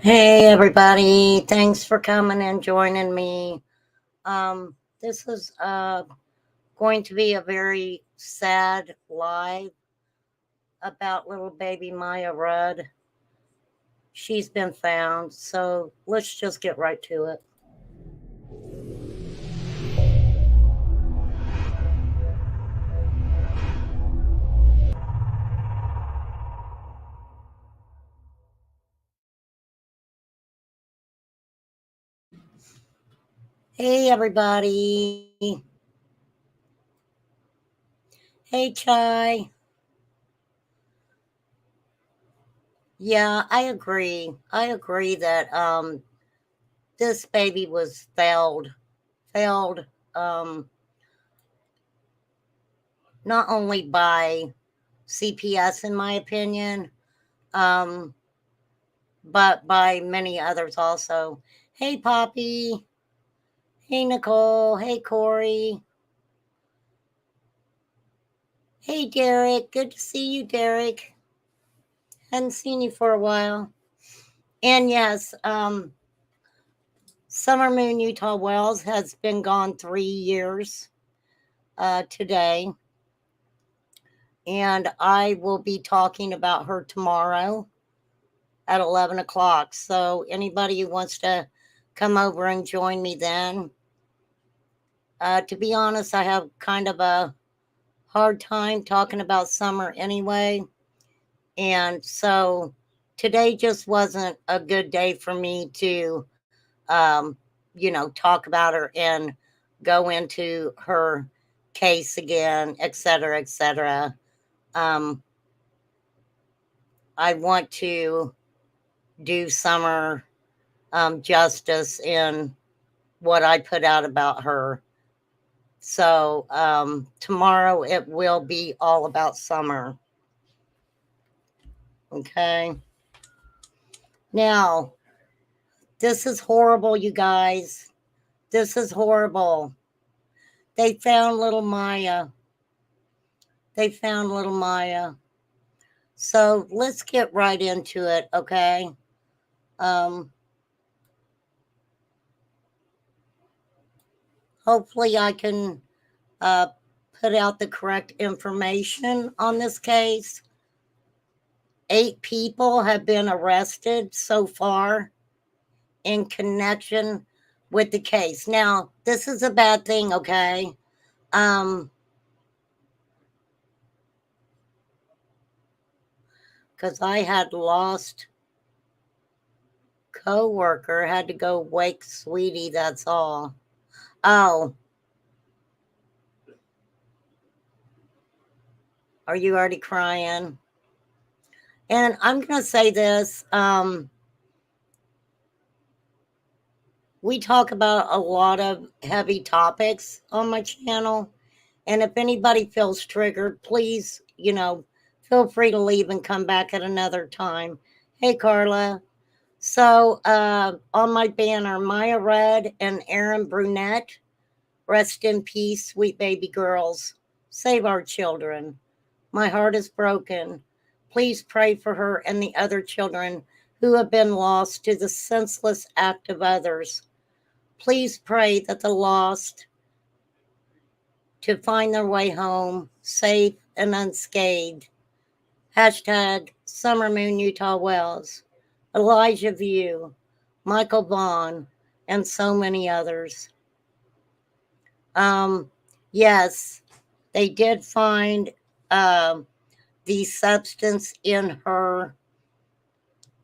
Hey everybody, thanks for coming and joining me. This is going to be a very sad live about little baby Maya Rudd. She's been found, so let's just get right to it. Hey everybody. Hey Chai. Yeah, I agree. I agree that this baby was failed um not only by CPS in my opinion, um, but by many others also. Hey, Poppy. Hey, Nicole. Hey, Corey. Hey, Derek. Good to see you, Derek. Hadn't seen you for a while. And yes, Summer Moon Utah Wells has been gone 3 years today. And I will be talking about her tomorrow at 11 o'clock. So, anybody who wants to come over and join me then, to be honest, I have kind of a hard time talking about Summer anyway. And so today just wasn't a good day for me to, talk about her and go into her case again, et cetera, et cetera. Um, I want to do Summer justice in what I put out about her. So tomorrow it will be all about Summer. Okay. Now, this is horrible, you guys. This is horrible. They found little Maya. They found little Maya. So let's get right into it, okay? Um, Hopefully, I can uh, put out the correct information on this case. 8 people have been arrested so far in connection with the case. Now, this is a bad thing, okay? Um, because I had lost coworker, had to go wake sweetie, that's all. Oh, are you already crying? And I'm gonna say this, we talk about a lot of heavy topics on my channel, and if anybody feels triggered, please, feel free to leave and come back at another time. Hey Carla. So on my banner, Maya Red and Aaron Brunette, rest in peace, sweet baby girls. Save our children. My heart is broken. Please pray for her and the other children who have been lost to the senseless act of others. Please pray that the lost to find their way home safe and unscathed. Hashtag Summer Moon Utah Wells, Elijah View, Michael Vaughn, and so many others. Um, yes, they did find the substance in her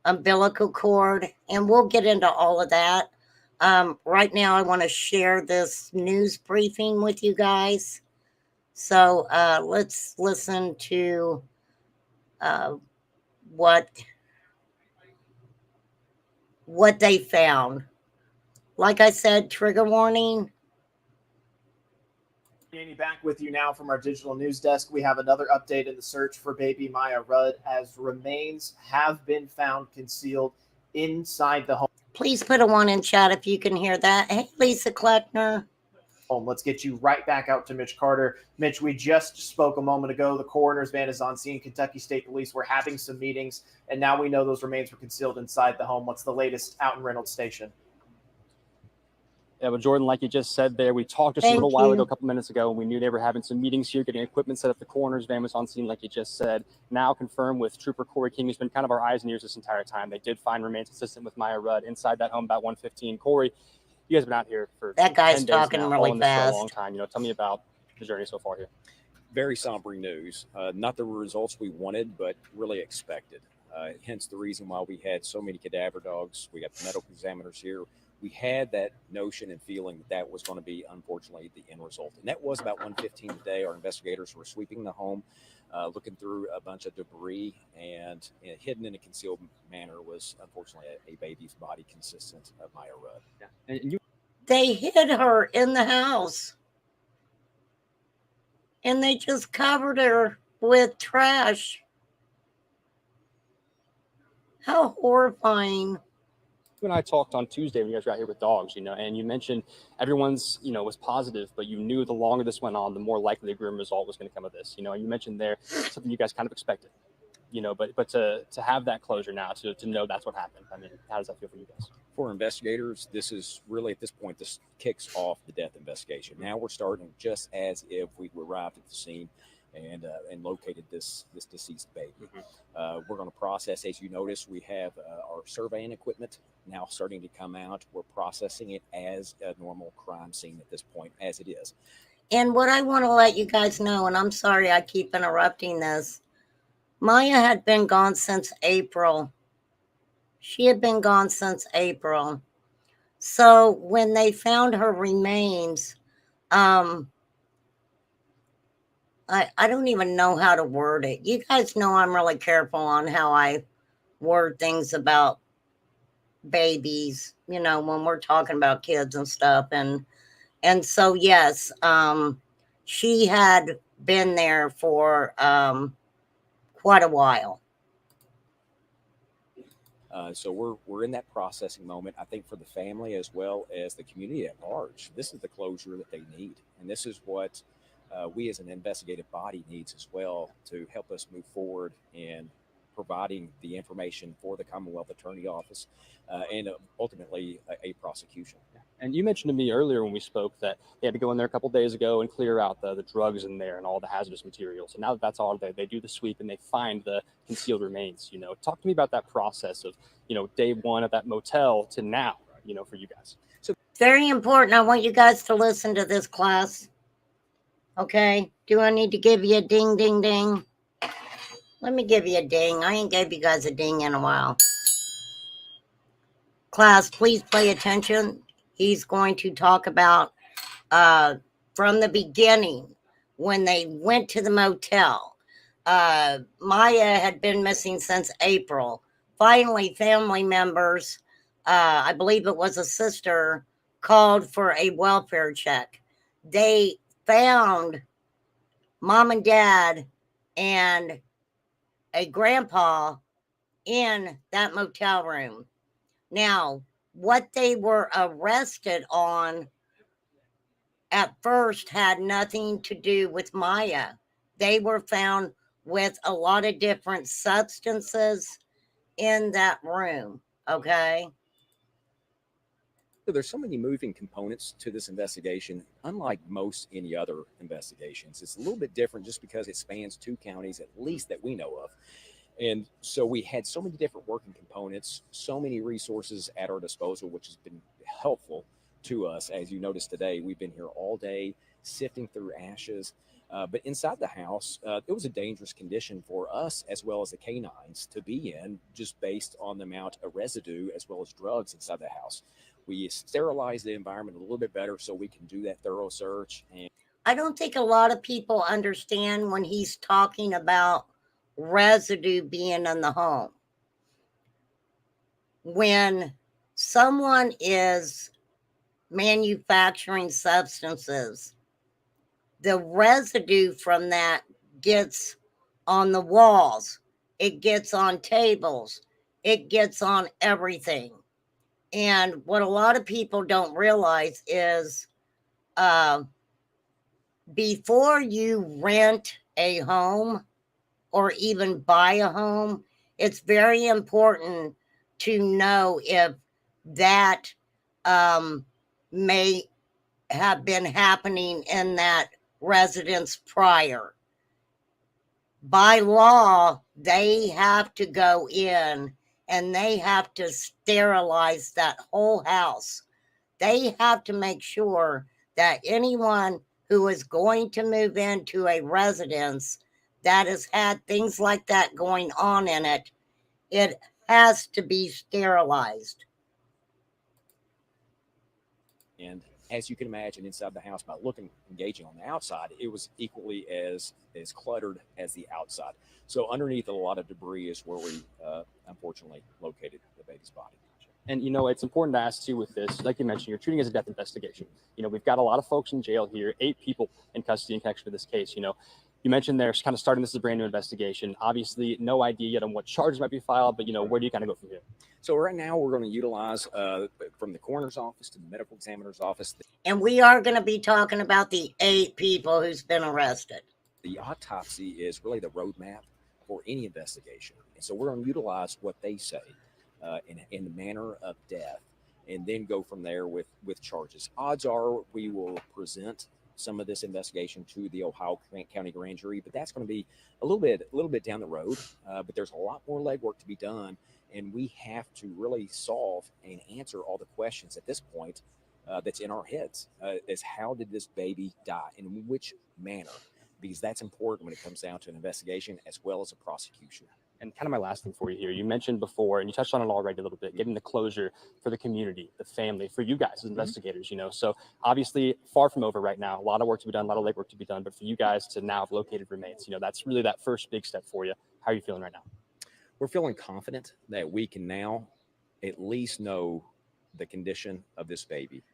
umbilical cord, and we'll get into all of that. Right now, I want to share this news briefing with you guys. So let's listen to uh, what they found. Like I said, trigger warning. Annie back with you now from our digital news desk. We have another update in the search for baby Maya Rudd as remains have been found concealed inside the home. Please put a 1 in chat if you can hear that. Hey, Lisa Kleckner. home. Let's get you right back out to Mitch Carter. Mitch, we just spoke a moment ago. The coroner's van is on scene. Kentucky State Police were having some meetings, and now we know those remains were concealed inside the home. What's the latest out in Reynolds Station? Yeah, but Jordan, like you just said there, we talked just a little while ago, a couple minutes ago, and we knew they were having some meetings here, getting equipment set up. The coroner's van was on scene, like you just said. Now confirmed with Trooper Corey King, who's been kind of our eyes and ears this entire time. They did find remains consistent with Miya Rudd inside that home about 1:15. Corey, you guys have been out here for that guy's 10 days talking now, really fast. For a long time. Tell me about the journey so far here. Very somber news. Not the results we wanted, but really expected. Hence the reason why we had so many cadaver dogs. We got the medical examiners here. We had that notion and feeling that was going to be, unfortunately, the end result. And that was about 1:15 today. Our investigators were sweeping the home, looking through a bunch of debris, and hidden in a concealed manner was, unfortunately, a baby's body consistent of Miya Rudd. Yeah. They hid her in the house. And they just covered her with trash. How horrifying. You and I talked on Tuesday when you guys were out here with dogs, and you mentioned everyone's, was positive, but you knew the longer this went on, the more likely a grim result was going to come of this. And you mentioned there something you guys kind of expected, but to have that closure now, to know that's what happened. I mean, how does that feel for you guys? For investigators, this is really, at this point, this kicks off the death investigation. Now we're starting just as if we arrived at the scene and located this deceased baby. Mm-hmm. We're going to process, as you notice, we have our surveying equipment now starting to come out. We're processing it as a normal crime scene at this point, as it is. And what I want to let you guys know, and I'm sorry I keep interrupting this, Miya had been gone since April. She had been gone since April. So when they found her remains, I don't even know how to word it. You guys know I'm really careful on how I word things about babies, when we're talking about kids and stuff. And so, yes, she had been there for quite a while. So we're in that processing moment. I think for the family as well as the community at large, this is the closure that they need, and this is what we as an investigative body needs as well to help us move forward in providing the information for the Commonwealth Attorney Office and ultimately a prosecution. And you mentioned to me earlier when we spoke that they had to go in there a couple days ago and clear out the drugs in there and all the hazardous materials. And now that that's all there, they do the sweep and they find the concealed remains. Talk to me about that process of, day one at that motel to now, for you guys. So very important. I want you guys to listen to this, class. Okay. Do I need to give you a ding, ding, ding? Let me give you a ding. I ain't gave you guys a ding in a while. Class, please pay attention. He's going to talk about from the beginning when they went to the motel. Miya had been missing since April. Finally, family members, I believe it was a sister, called for a welfare check. They found mom and dad and a grandpa in that motel room. Now, what they were arrested on at first had nothing to do with Miya. They were found with a lot of different substances in that room, okay? So there's so many moving components to this investigation, unlike most any other investigations. It's a little bit different just because it spans two counties, at least that we know of. And so we had so many different working components, so many resources at our disposal, which has been helpful to us. As you noticed today, we've been here all day sifting through ashes. But inside the house, it was a dangerous condition for us as well as the canines to be in, just based on the amount of residue as well as drugs inside the house. We sterilized the environment a little bit better so we can do that thorough search. And I don't think a lot of people understand when he's talking about residue being in the home. When someone is manufacturing substances, the residue from that gets on the walls, it gets on tables, it gets on everything. And what a lot of people don't realize is uh, before you rent a home or even buy a home, it's very important to know if that may have been happening in that residence prior. By law, they have to go in and they have to sterilize that whole house. They have to make sure that anyone who is going to move into a residence that has had things like that going on in it, it has to be sterilized. And as you can imagine, inside the house, by engaging on the outside, it was equally as cluttered as the outside. So underneath a lot of debris is where we unfortunately located the baby's body. And, it's important to ask, too, with this, like you mentioned, you're treating it as a death investigation. We've got a lot of folks in jail here, 8 people in custody in connection with this case. You mentioned they're kind of starting this as a brand new investigation. Obviously, no idea yet on what charges might be filed, but, where do you kind of go from here? So right now we're going to utilize from the coroner's office to the medical examiner's office. And we are going to be talking about the 8 people who's been arrested. The autopsy is really the roadmap for any investigation. And so we're going to utilize what they say in the manner of death, and then go from there with charges. Odds are we will present some of this investigation to the Ohio County Grand Jury, but that's going to be a little bit down the road. But there's a lot more legwork to be done, and we have to really solve and answer all the questions at this point that's in our heads. Is how did this baby die, and in which manner? Because that's important when it comes down to an investigation as well as a prosecution. And kind of my last thing for you here, you mentioned before, and you touched on it already a little bit, getting the closure for the community, the family, for you guys as investigators, So obviously far from over right now, a lot of work to be done, a lot of legwork to be done, but for you guys to now have located remains, that's really that first big step for you. How are you feeling right now? We're feeling confident that we can now at least know the condition of this baby,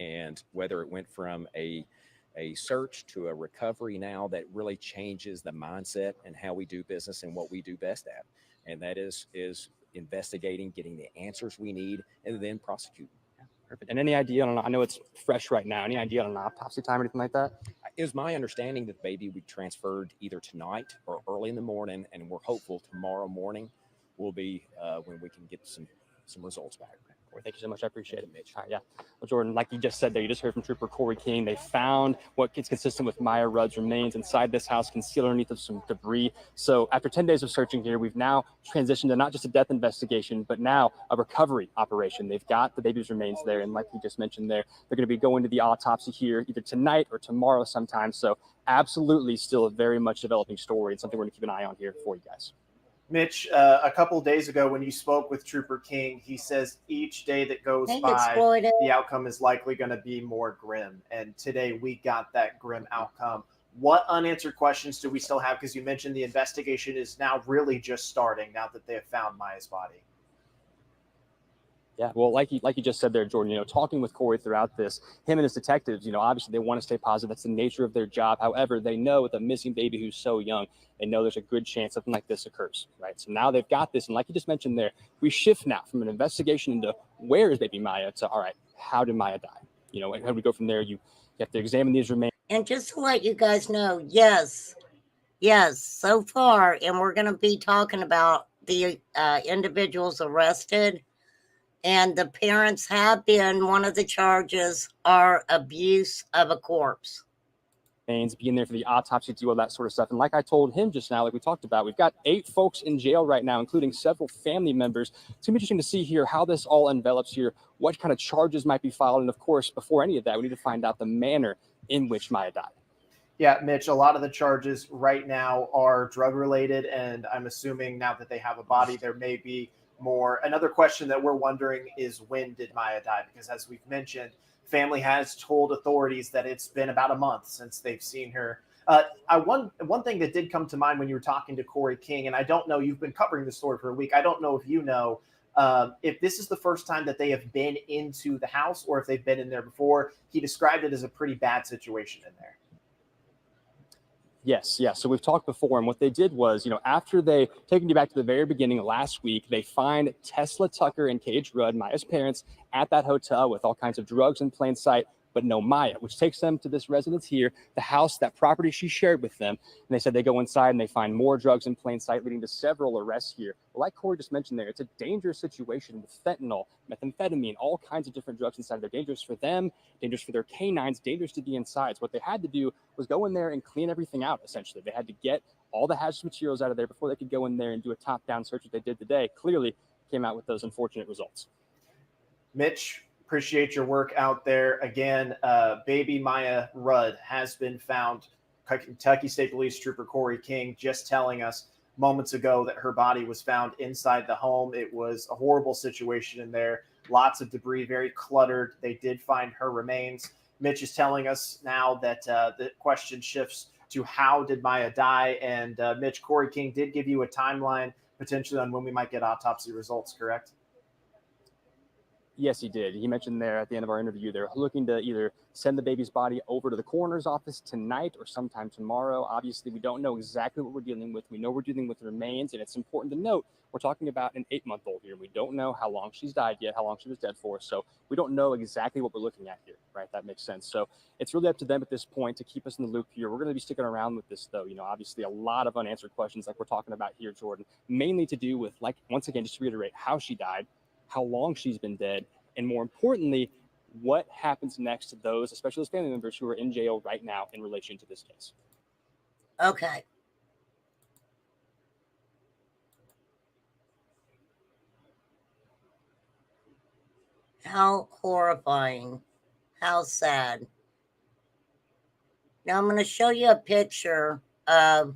and whether it went from a search to a recovery now, that really changes the mindset and how we do business and what we do best at. And that is investigating, getting the answers we need, and then prosecuting. Yeah, perfect. And any idea on, I know it's fresh right now, any idea on an autopsy time or anything like that? It was my understanding that the baby would be transferred either tonight or early in the morning, and we're hopeful tomorrow morning will be when we can get some results back. Thank you so much. I appreciate it, Mitch. All right, yeah. Well, Jordan, like you just said there, you just heard from Trooper Corey King. They found what is consistent with Miya Rudd's remains inside this house, concealed underneath of some debris. So after 10 days of searching here, we've now transitioned to not just a death investigation, but now a recovery operation. They've got the baby's remains there. And like you just mentioned there, they're going to be going to the autopsy here either tonight or tomorrow sometime. So absolutely still a very much developing story and something we're going to keep an eye on here for you guys. Mitch, a couple of days ago when you spoke with Trooper King, he says each day that goes by, the outcome is likely going to be more grim. And today we got that grim outcome. What unanswered questions do we still have? Because you mentioned the investigation is now really just starting now that they have found Miya's body. Yeah, well, like you just said there, Jordan, talking with Corey throughout this, him and his detectives, obviously they want to stay positive. That's the nature of their job. However, they know with a missing baby who's so young, they know there's a good chance something like this occurs, right? So now they've got this. And like you just mentioned there, we shift now from an investigation into where is baby Miya to, all right, how did Miya die? And how do we go from there? You have to examine these remains. And just to let you guys know, yes, so far, and we're going to be talking about the individuals arrested. And the parents have been, one of the charges are abuse of a corpse. Being there for the autopsy, do all that sort of stuff. And like I told him just now, like we talked about, we've got 8 folks in jail right now, including several family members. It's going to be interesting to see here how this all envelops here, what kind of charges might be filed. And of course, before any of that, we need to find out the manner in which Miya died. Yeah, Mitch, a lot of the charges right now are drug related. And I'm assuming now that they have a body, there may be more. Another question that we're wondering is, when did Miya die? Because as we've mentioned, family has told authorities that it's been about a month since they've seen her. One thing that did come to mind when you were talking to Corey King, and I don't know, you've been covering this story for a week. I don't know if you know if this is the first time that they have been into the house or if they've been in there before. He described it as a pretty bad situation in there. Yes. So we've talked before, and what they did was, after they, taking you back to the very beginning last week, they find Tesla Tucker and Cage Rudd, Miya's parents, at that hotel with all kinds of drugs in plain sight, but no Miya, which takes them to this residence here, the house, that property she shared with them. And they said they go inside and they find more drugs in plain sight, leading to several arrests here. But like Corey just mentioned there, it's a dangerous situation with fentanyl, methamphetamine, all kinds of different drugs inside. They're dangerous for them, dangerous for their canines, dangerous to the insides. What they had to do was go in there and clean everything out, essentially. They had to get all the hazardous materials out of there before they could go in there and do a top-down search. What they did today clearly came out with those unfortunate results. Mitch, appreciate your work out there. Again, baby Miya Rudd has been found. Kentucky State Police Trooper Corey King just telling us moments ago that her body was found inside the home. It was a horrible situation in there. Lots of debris, very cluttered. They did find her remains. Mitch is telling us now that the question shifts to how did Miya die? And Mitch, Corey King did give you a timeline potentially on when we might get autopsy results, correct? Yes, he did. He mentioned there at the end of our interview, they're looking to either send the baby's body over to the coroner's office tonight or sometime tomorrow. Obviously, we don't know exactly what we're dealing with. We know we're dealing with remains, and it's important to note we're talking about an 8-month-old here. We don't know how long she's died yet, how long she was dead for. So we don't know exactly what we're looking at here, right? That makes sense. So it's really up to them at this point to keep us in the loop here. We're going to be sticking around with this, though. Obviously a lot of unanswered questions like we're talking about here, Jordan, mainly to do with, like, once again, just to reiterate, how she died, how long she's been dead, and more importantly, what happens next to those, especially those family members who are in jail right now in relation to this case. Okay. How horrifying. How sad. Now I'm going to show you a picture of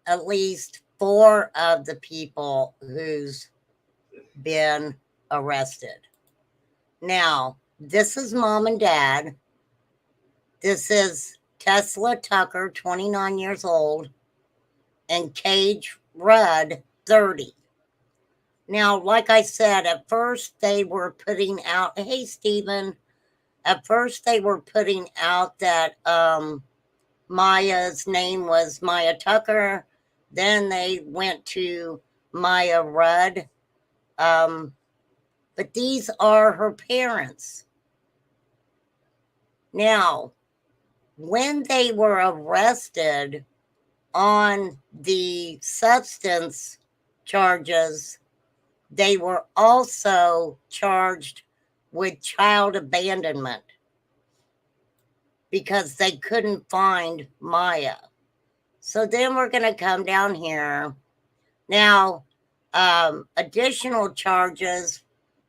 at least 4 of the people who's been arrested. Now, this is mom and dad. This is Tesla Tucker, 29 years old, and Cage Rudd, 30. Now, like I said, at first they were putting out, hey, Stephen, at first they were putting out that Miya's name was Miya Tucker. Then they went to Miya Rudd. But these are her parents. Now, when they were arrested on the substance charges, they were also charged with child abandonment because they couldn't find Miya. So then we're going to come down here. Now, additional charges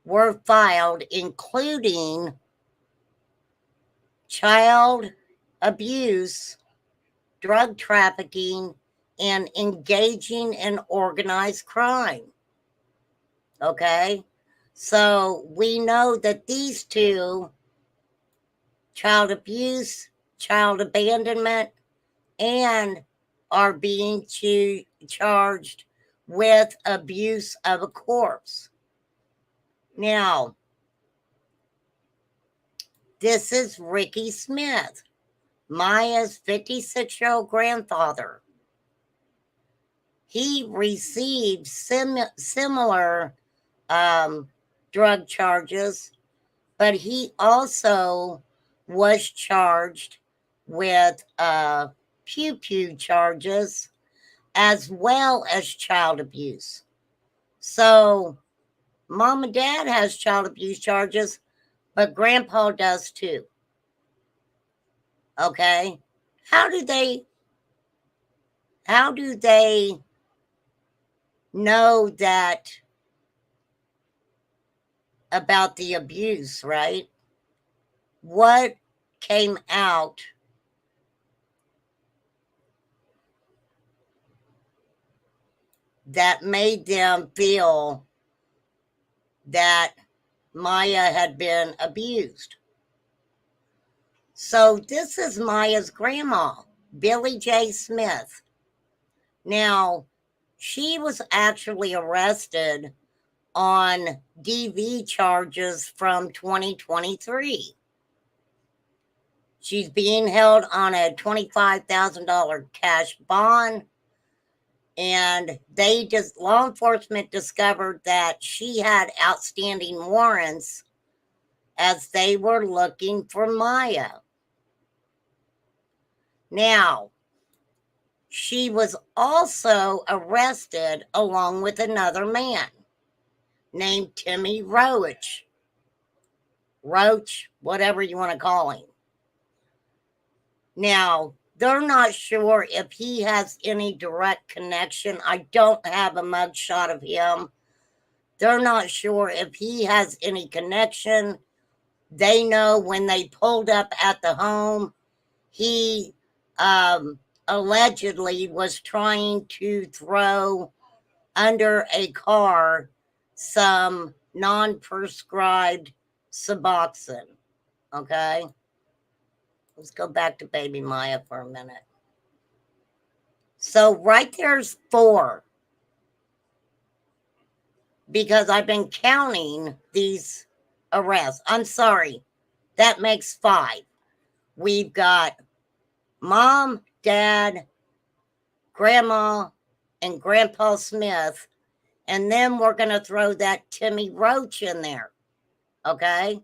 were filed, including child abuse, drug trafficking, and engaging in organized crime. Okay? So we know that these two, child abuse, child abandonment, and are being charged with abuse of a corpse. Now, this is Ricky Smith, Miya's 56-year-old grandfather. He received similar drug charges, but he also was charged with pew charges as well as child abuse. So mom and dad has child abuse charges, but grandpa does too. Okay? How do they know that about the abuse, right? What came out that made them feel that Miya had been abused? So this is Miya's grandma, Billie J. Smith. Now, she was actually arrested on DV charges from 2023. She's being held on a $25,000 cash bond. And law enforcement discovered that she had outstanding warrants as they were looking for Miya. Now, she was also arrested along with another man named Timmy Roach, whatever you want to call him. Now, they're not sure if he has any direct connection. I don't have a mugshot of him. They're not sure if he has any connection. They know when they pulled up at the home, he allegedly was trying to throw under a car some non-prescribed Suboxone. Okay? Let's go back to baby Miya for a minute. So right there's 4. Because I've been counting these arrests. I'm sorry. That makes 5. We've got Mom, Dad, Grandma, and Grandpa Smith. And then we're going to throw that Timmy Roach in there. Okay?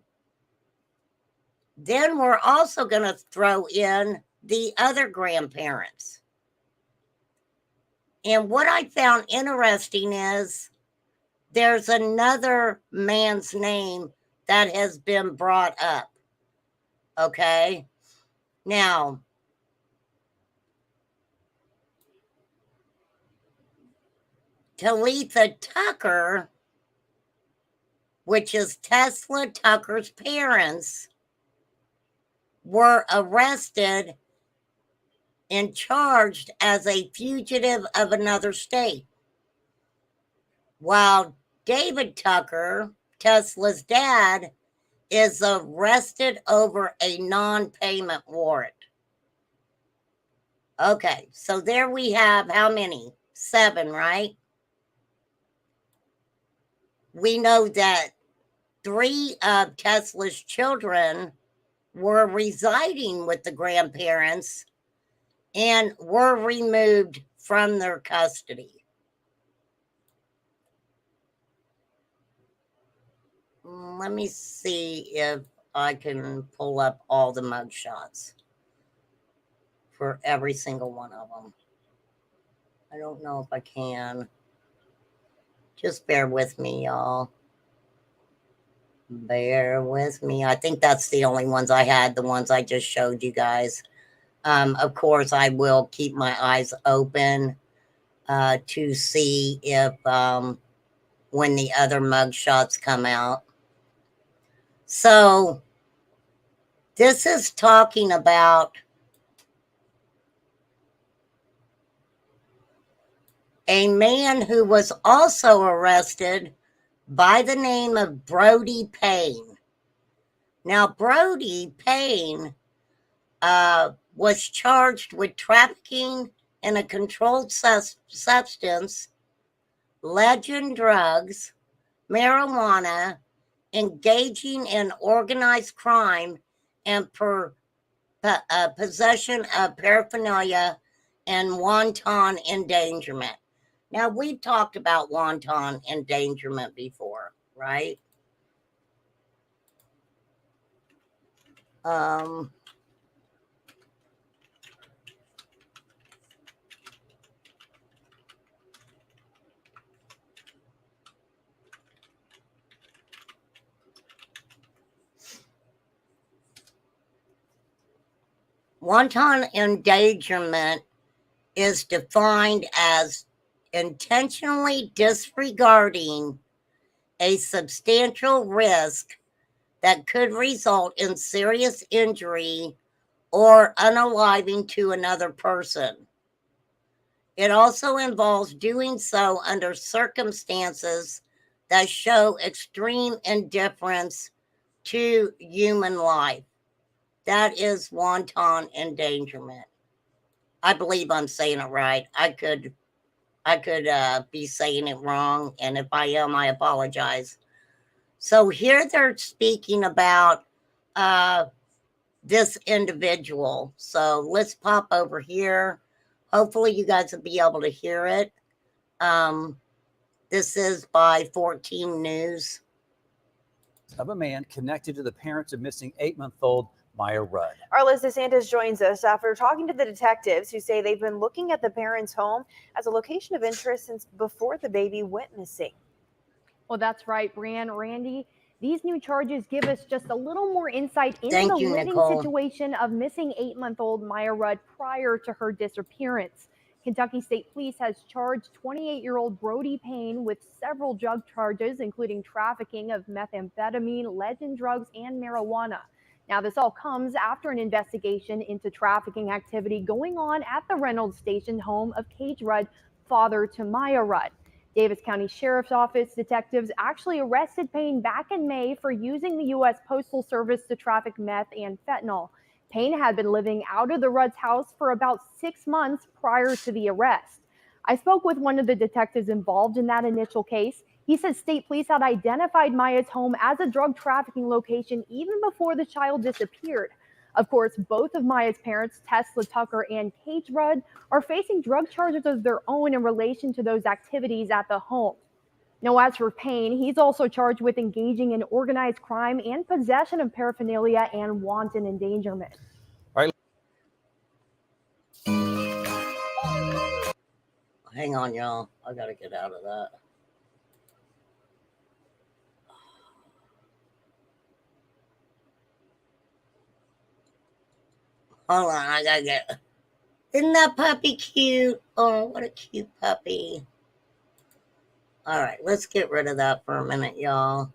Then we're also going to throw in the other grandparents. And what I found interesting is there's another man's name that has been brought up. Okay? Now, Talitha Tucker, which is Tesla Tucker's parents, were arrested and charged as a fugitive of another state. While David Tucker, Tesla's dad, is arrested over a non-payment warrant. Okay, so there we have how many? 7, right? We know that 3 of Tesla's children were residing with the grandparents and were removed from their custody. Let me see if I can pull up all the mugshots for every single one of them. I don't know if I can. Just bear with me, y'all. Bear with me. I think that's the only ones I had, the ones I just showed you guys. Of course, I will keep my eyes open to see if when the other mugshots come out. So this is talking about a man who was also arrested by the name of Brody Payne. Now, Brody Payne was charged with trafficking in a controlled substance, legend drugs, marijuana, engaging in organized crime, and possession of paraphernalia and wanton endangerment. Now, we've talked about wanton endangerment before, right? Wanton endangerment is defined as intentionally disregarding a substantial risk that could result in serious injury or unaliving to another person. It also involves doing so under circumstances that show extreme indifference to human life. That is wanton endangerment. I believe I'm saying it right. I could be saying it wrong, and if I am, I apologize. So here they're speaking about this individual. So let's pop over here. Hopefully you guys will be able to hear it. This is by 14 News. of a man connected to the parents of missing 8-month-old Miya Rudd. Our Liz DeSantis joins us after talking to the detectives who say they've been looking at the parents' home as a location of interest since before the baby went missing. Well, that's right, Brian. Randy, these new charges give us just a little more insight into the living situation of missing 8-month-old Miya Rudd prior to her disappearance. Kentucky State Police has charged 28-year-old Brody Payne with several drug charges, including trafficking of methamphetamine, legend drugs, and marijuana. Now, this all comes after an investigation into trafficking activity going on at the Reynolds Station home of Cage Rudd, father to Miya Rudd. Davis County Sheriff's Office detectives actually arrested Payne back in May for using the U.S. Postal Service to traffic meth and fentanyl. Payne had been living out of the Rudd's house for about 6 months prior to the arrest. I spoke with one of the detectives involved in that initial case. He said state police had identified Miya's home as a drug trafficking location even before the child disappeared. Of course, both of Miya's parents, Tesla Tucker and Cage Rudd, are facing drug charges of their own in relation to those activities at the home. Now, as for Payne, he's also charged with engaging in organized crime and possession of paraphernalia and wanton endangerment. All right. Hang on, y'all. I gotta get out of that. Hold on, I gotta get. Isn't that puppy cute? Oh, what a cute puppy. All right, let's get rid of that for a minute, y'all.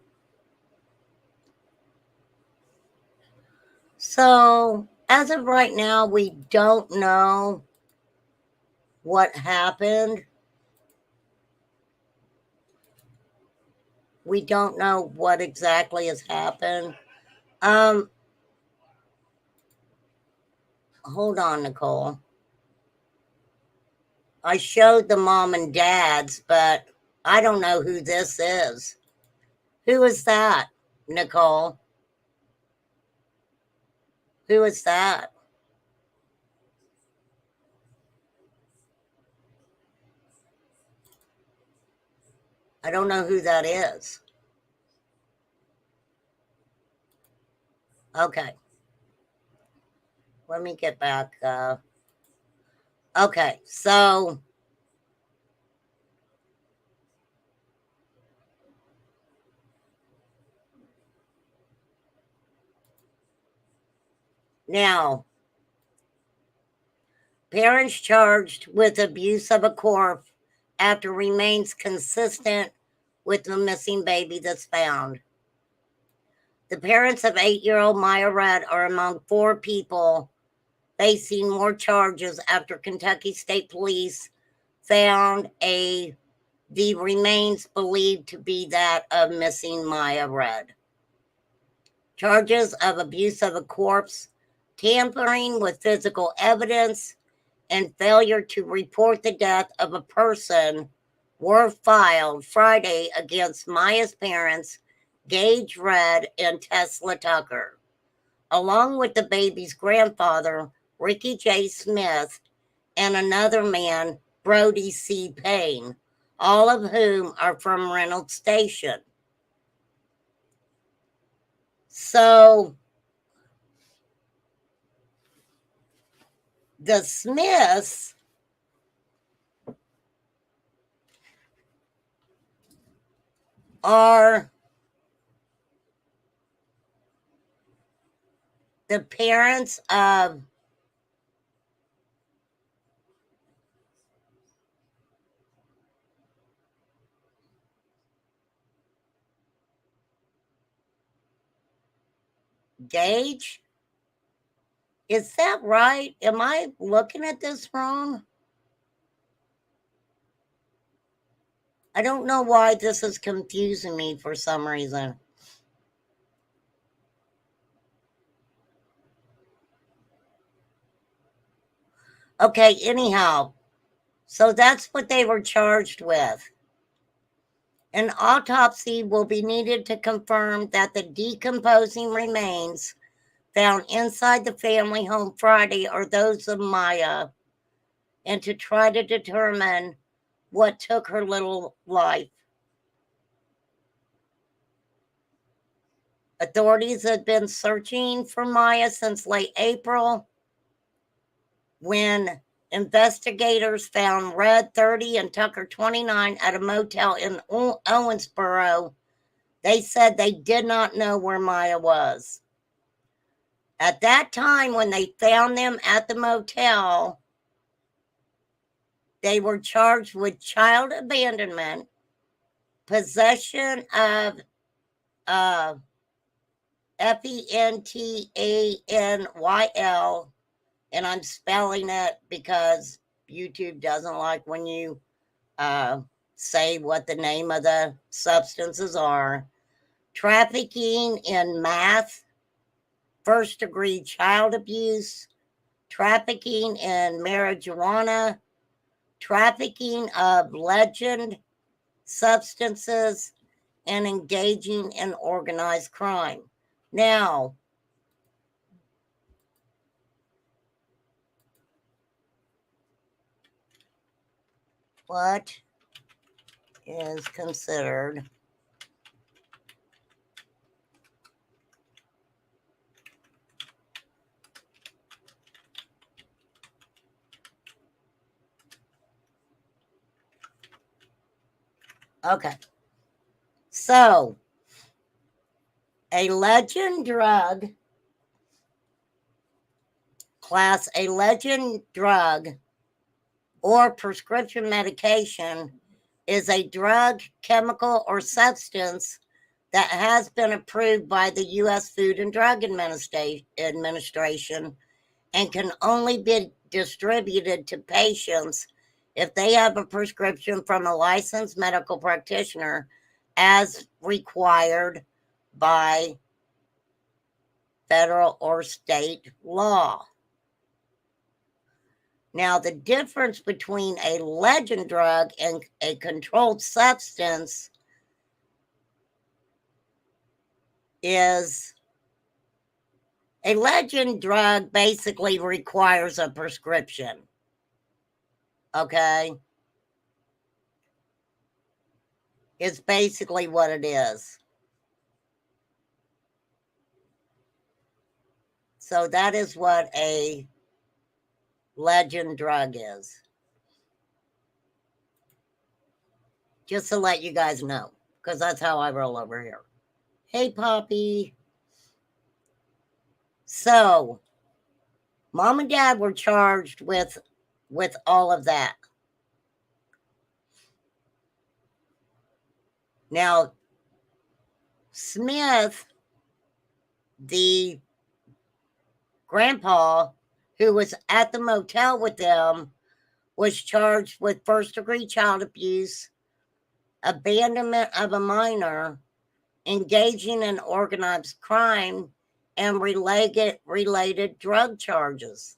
So, as of right now, we don't know what happened. We don't know what exactly has happened. Hold on, Nicole. I showed the mom and dads, but I don't know who this is. Who is that, Nicole? Who is that? I don't know who that is. Okay. Let me get back. Okay, so now, parents charged with abuse of a corpse after remains consistent with the missing baby that's found. The parents of 8-year-old Miya Rudd are among 4 people facing more charges after Kentucky State Police found the remains believed to be that of missing Miya Rudd. Charges of abuse of a corpse, tampering with physical evidence, and failure to report the death of a person were filed Friday against Miya's parents, Gage Rudd and Tesla Tucker, along with the baby's grandfather, Ricky J. Smith, and another man, Brody C. Payne, all of whom are from Reynolds Station. So, the Smiths are the parents of Gage. Is that right? Am I looking at this wrong? I don't know why this is confusing me for some reason. Okay, anyhow, so that's what they were charged with. An autopsy will be needed to confirm that the decomposing remains found inside the family home Friday are those of Miya, and to try to determine what took her little life. Authorities had been searching for Miya since late April when investigators found Red 30 and Tucker 29 at a motel in Owensboro. They said they did not know where Miya was. At that time, when they found them at the motel, they were charged with child abandonment, possession of FENTANYL, and I'm spelling it because YouTube doesn't like when you say what the name of the substances are. Trafficking in meth, first-degree child abuse, trafficking in marijuana, trafficking of legend substances, and engaging in organized crime. Now, what is considered okay? So, a legend drug, class a legend drug or prescription medication is a drug, chemical, or substance that has been approved by the U.S. Food and Drug Administration and can only be distributed to patients if they have a prescription from a licensed medical practitioner as required by federal or state law. Now, the difference between a legend drug and a controlled substance is a legend drug basically requires a prescription. Okay? It's basically what it is. So that is what a legend drug is. Just to let you guys know, because that's how I roll over here. Hey, Poppy. So, Mom and Dad were charged with all of that. Now, Smith, the grandpa who was at the motel with them, was charged with first-degree child abuse, abandonment of a minor, engaging in organized crime, and related drug charges.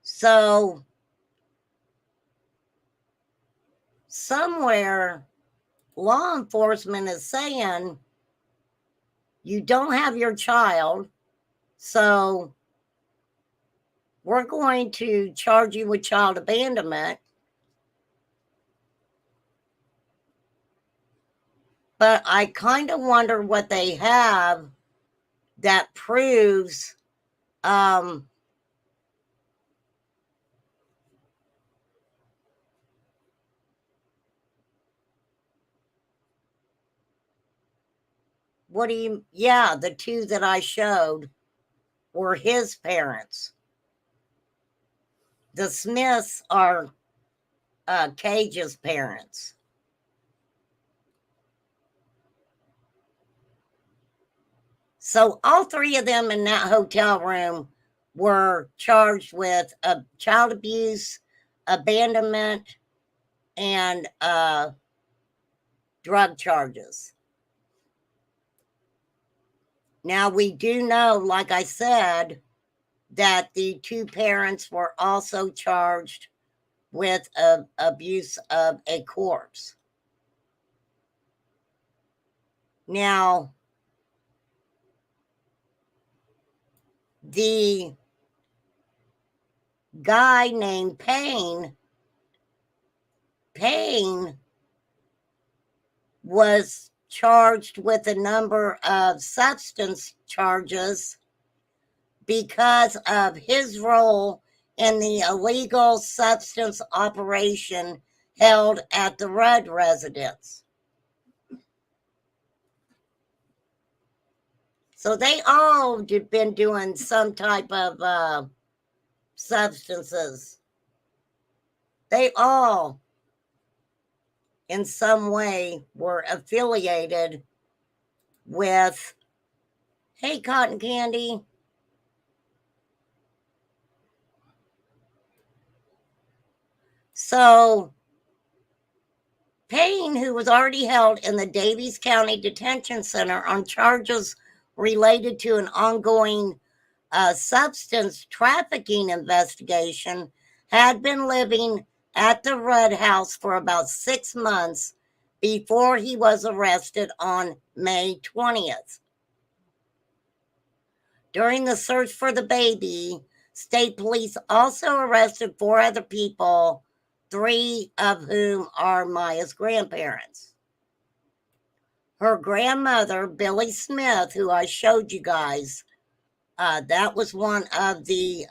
So, somewhere, law enforcement is saying, you don't have your child, so we're going to charge you with child abandonment. But I kind of wonder what they have that proves what do you, yeah, the two that I showed were his parents. The Smiths are Cage's parents. So all three of them in that hotel room were charged with child abuse, abandonment, and drug charges. Now, we do know, like I said, that the two parents were also charged with abuse of a corpse. Now, the guy named Payne Payne was charged with a number of substance charges because of his role in the illegal substance operation held at the Rudd residence. So they all been doing some type of substances. They all, in some way, were affiliated with, hey, Cotton Candy. So Payne, who was already held in the Daviess County Detention Center on charges related to an ongoing substance trafficking investigation, had been living at the Rudd house for about 6 months before he was arrested on May 20th. During the search for the baby, state police also arrested 4 other people, 3 of whom are Miya's grandparents. Her grandmother, Billy Smith, who I showed you guys, that was one of the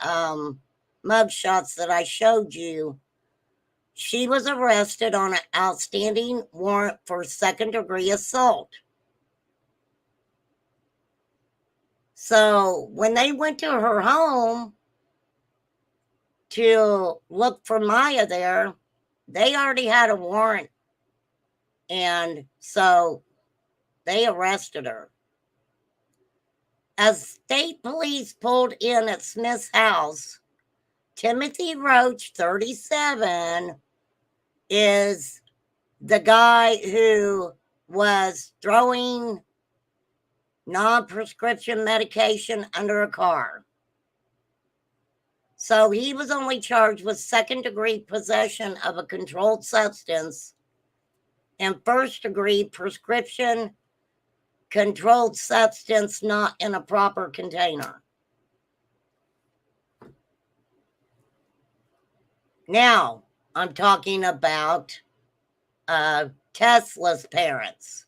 mugshots that I showed you. She was arrested on an outstanding warrant for second-degree assault. So when they went to her home to look for Miya there, they already had a warrant. And so they arrested her. As state police pulled in at Smith's house, Timothy Roach, 37, is the guy who was throwing non-prescription medication under a car. So he was only charged with second-degree possession of a controlled substance and first-degree prescription controlled substance not in a proper container. Now, I'm talking about Tesla's parents,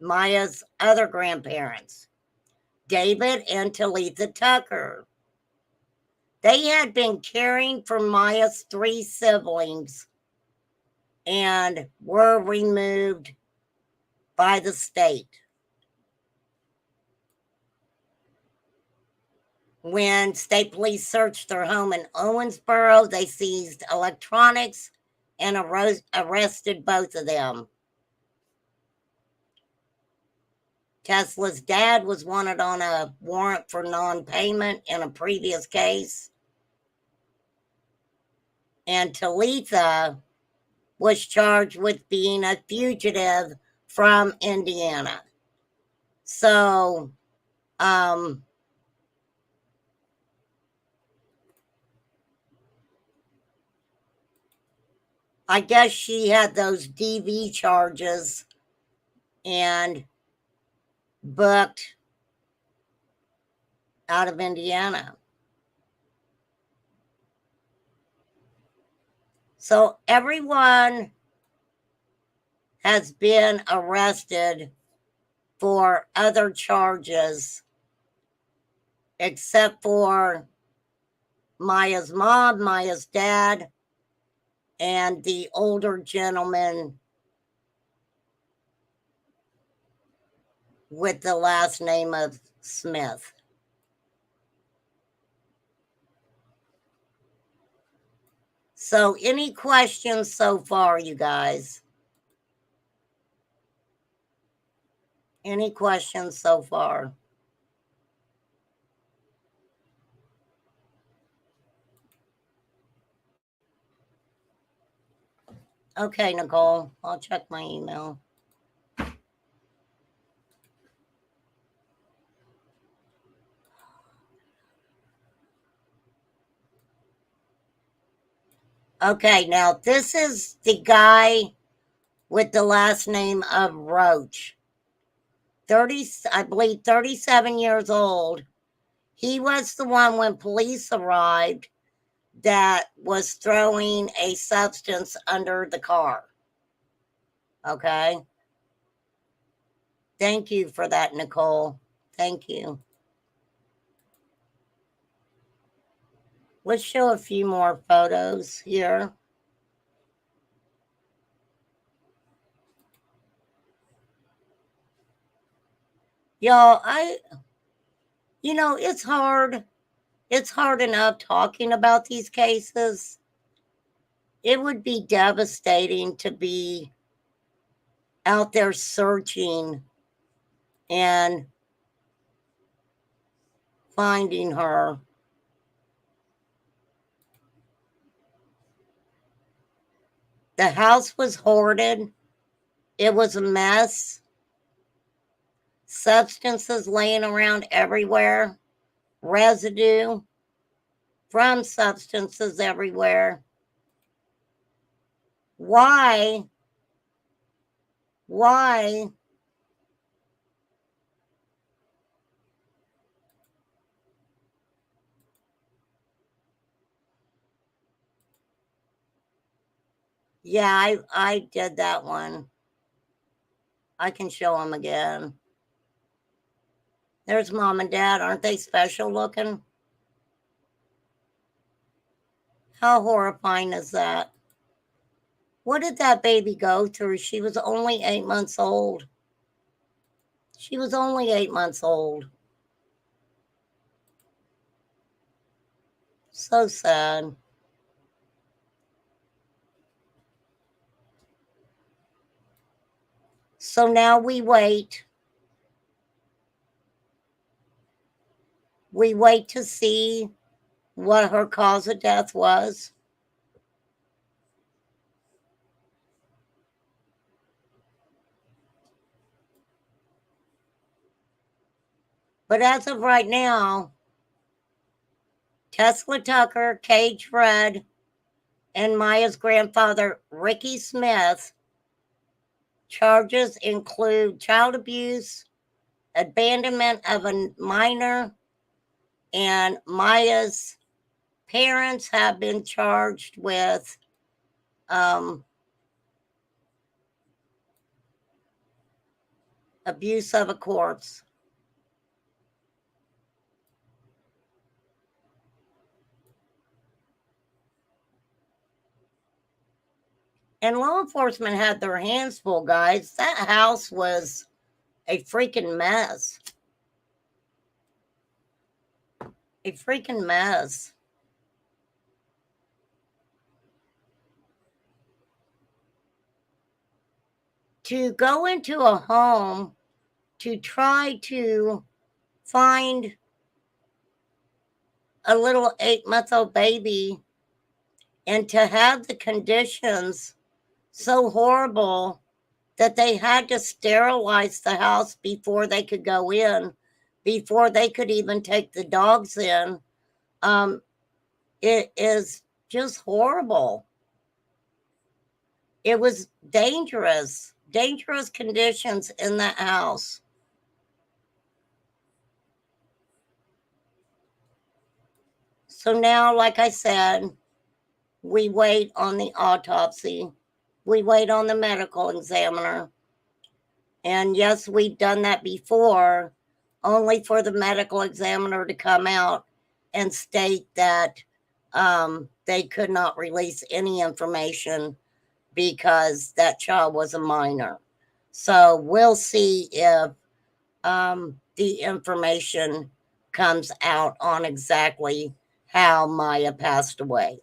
Miya's other grandparents, David and Talitha Tucker. They had been caring for Miya's 3 siblings and were removed by the state. When state police searched their home in Owensboro, they seized electronics and arrested both of them. Tesla's dad was wanted on a warrant for non-payment in a previous case. And Talitha was charged with being a fugitive from Indiana. So, I guess she had those DV charges and booked out of Indiana. So everyone has been arrested for other charges except for Miya's mom, Miya's dad, and the older gentleman with the last name of Smith. So, any questions so far, you guys? Any questions so far? Okay, Nicole, I'll check my email. Okay, now this is the guy with the last name of Roach. I believe 37 years old. He was the one when police arrived that was throwing a substance under the car. Okay. Thank you for that, Nicole. Thank you. Let's show a few more photos here. Y'all, it's hard. It's hard enough talking about these cases. It would be devastating to be out there searching and finding her. The house was hoarded. It was a mess. Substances laying around everywhere. Residue from substances everywhere. Why? Yeah, I did that one. I can show them again. There's mom and dad. Aren't they special looking? How horrifying is that? What did that baby go through? She was only 8 months old. She was only 8 months old. So sad. So now we wait. We wait to see what her cause of death was. But as of right now, Tesla Tucker, Cage Fred, and Maya's grandfather, Ricky Smith, charges include child abuse, abandonment of a minor, and Maya's parents have been charged with abuse of a corpse. And law enforcement had their hands full, guys. That house was a freaking mess. A freaking mess. To go into a home to try to find a little 8-month-old baby and to have the conditions so horrible that they had to sterilize the house before they could go in, before they could even take the dogs in. It is just horrible. It was dangerous conditions in that house. So now, like I said, we wait on the autopsy. We wait on the medical examiner. And yes, we've done that before, only for the medical examiner to come out and state that they could not release any information because that child was a minor. So we'll see if the information comes out on exactly how Maya passed away.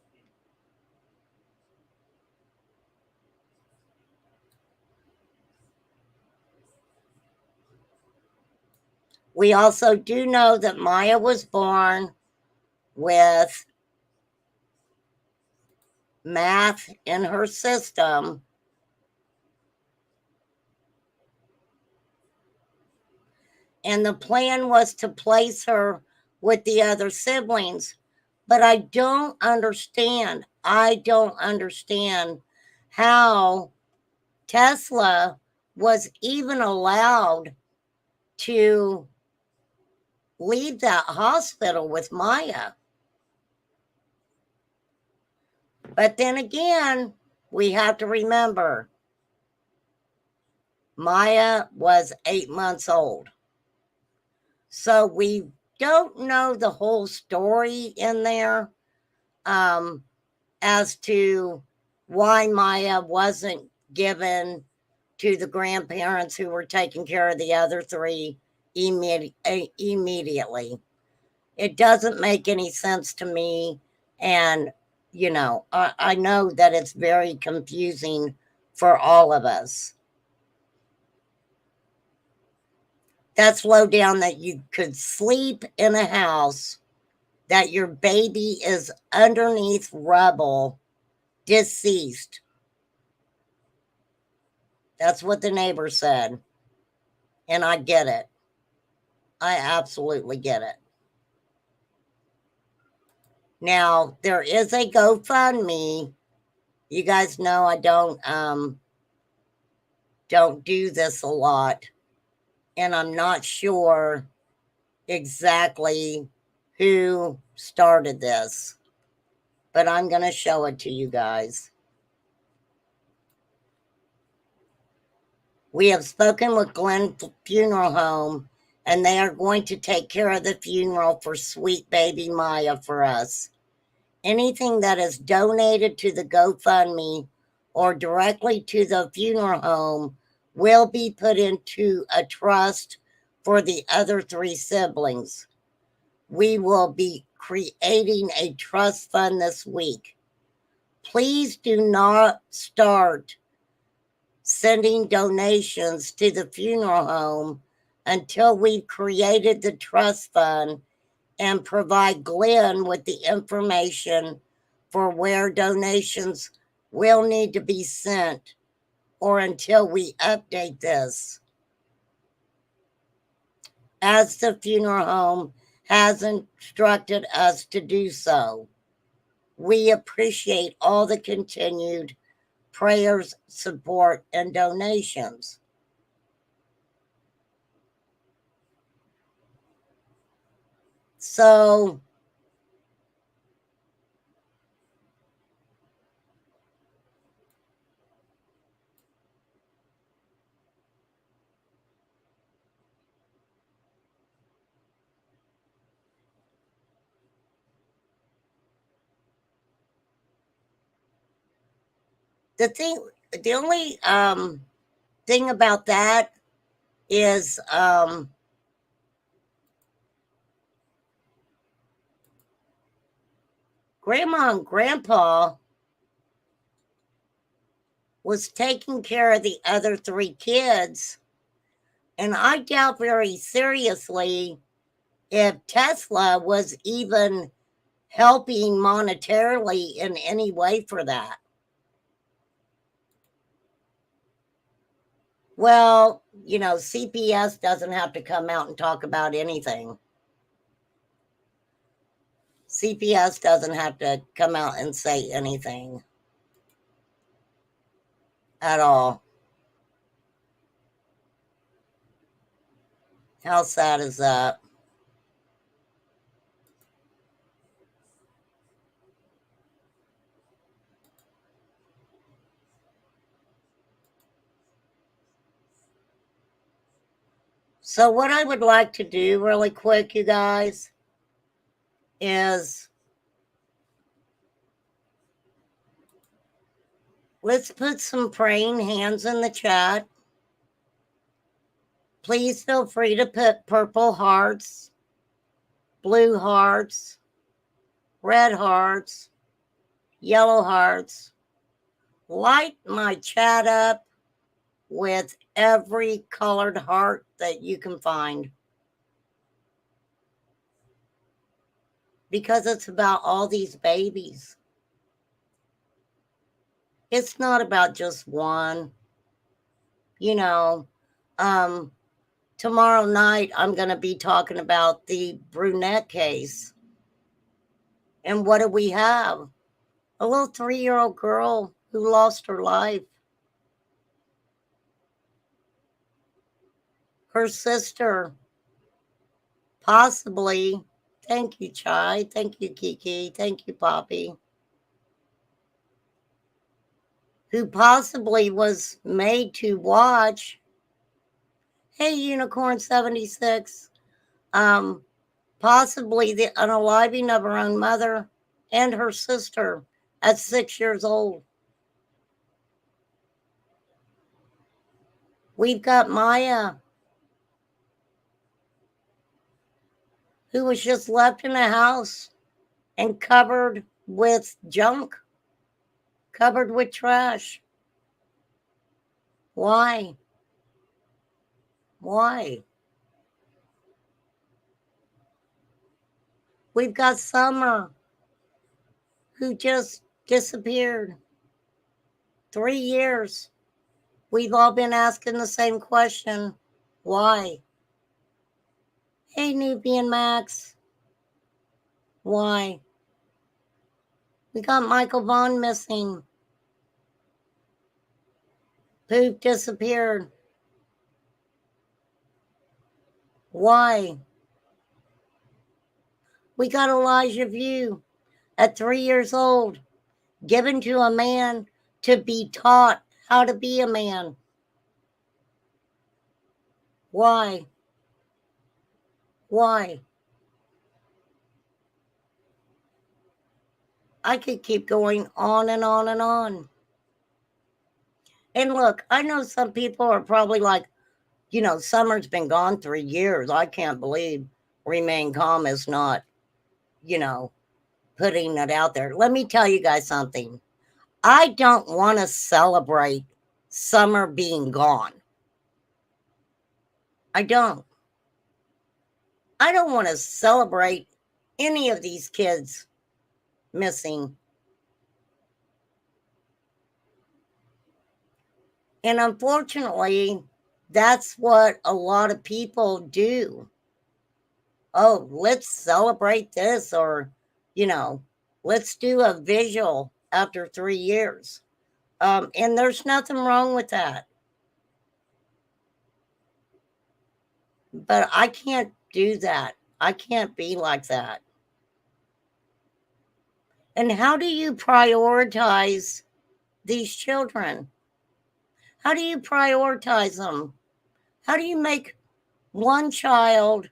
We also do know that Maya was born with math in her system. And the plan was to place her with the other siblings. But I don't understand how Tesla was even allowed to leave that hospital with Maya. But then again, we have to remember Miya was 8 months old. So we don't know the whole story in there as to why Miya wasn't given to the grandparents who were taking care of the other three immediately. It doesn't make any sense to me. And, I know that it's very confusing for all of us. That's low down that you could sleep in a house that your baby is underneath rubble, deceased. That's what the neighbor said. And I get it. I absolutely get it. Now, there is a GoFundMe. You guys know I don't do this a lot. And I'm not sure exactly who started this. But I'm going to show it to you guys. We have spoken with Glen Funeral Home, and they are going to take care of the funeral for sweet baby Miya for us. Anything that is donated to the GoFundMe or directly to the funeral home will be put into a trust for the other three siblings. We will be creating a trust fund this week. Please do not start sending donations to the funeral home until we've created the trust fund and provide Glenn with the information for where donations will need to be sent, or until we update this, as the funeral home has instructed us to do so. We appreciate all the continued prayers, support, and donations. So, the only thing about that is Grandma and Grandpa was taking care of the other three kids, and I doubt very seriously if Tesla was even helping monetarily in any way for that. Well, CPS doesn't have to come out and talk about anything. CPS doesn't have to come out and say anything at all. How sad is that? So what I would like to do really quick, you guys, is let's put some praying hands in the chat. Please feel free to put purple hearts, blue hearts, red hearts, yellow hearts. Light my chat up with every colored heart that you can find. Because it's about all these babies. It's not about just one. Tomorrow night I'm going to be talking about the brunette case. And what do we have? A little 3-year-old girl who lost her life. Her sister, possibly. Thank you, Chai. Thank you, Kiki. Thank you, Poppy. who possibly was made to watch. Hey, Unicorn 76. Possibly the unaliving of her own mother and her sister at 6 years old. We've got Miya, who was just left in a house and covered with junk, covered with trash. Why? Why? We've got Summer, who just disappeared. 3 years. We've all been asking the same question. Why? Hey, Nubian Max. Why? We got Michael Vaughn missing. Poop disappeared. Why? We got Elijah View at 3 years old, given to a man to be taught how to be a man. Why? Why? I could keep going on and on and on. And look, I know some people are probably like, Summer's been gone 3 years. I can't believe Remain Calm is not, putting it out there. Let me tell you guys something. I don't want to celebrate Summer being gone. I don't. I don't want to celebrate any of these kids missing. And unfortunately, that's what a lot of people do. Oh, let's celebrate this, or, let's do a visual after 3 years. And there's nothing wrong with that. But I can't do that. I can't be like that. And how do you prioritize these children? How do you prioritize them? How do you make one child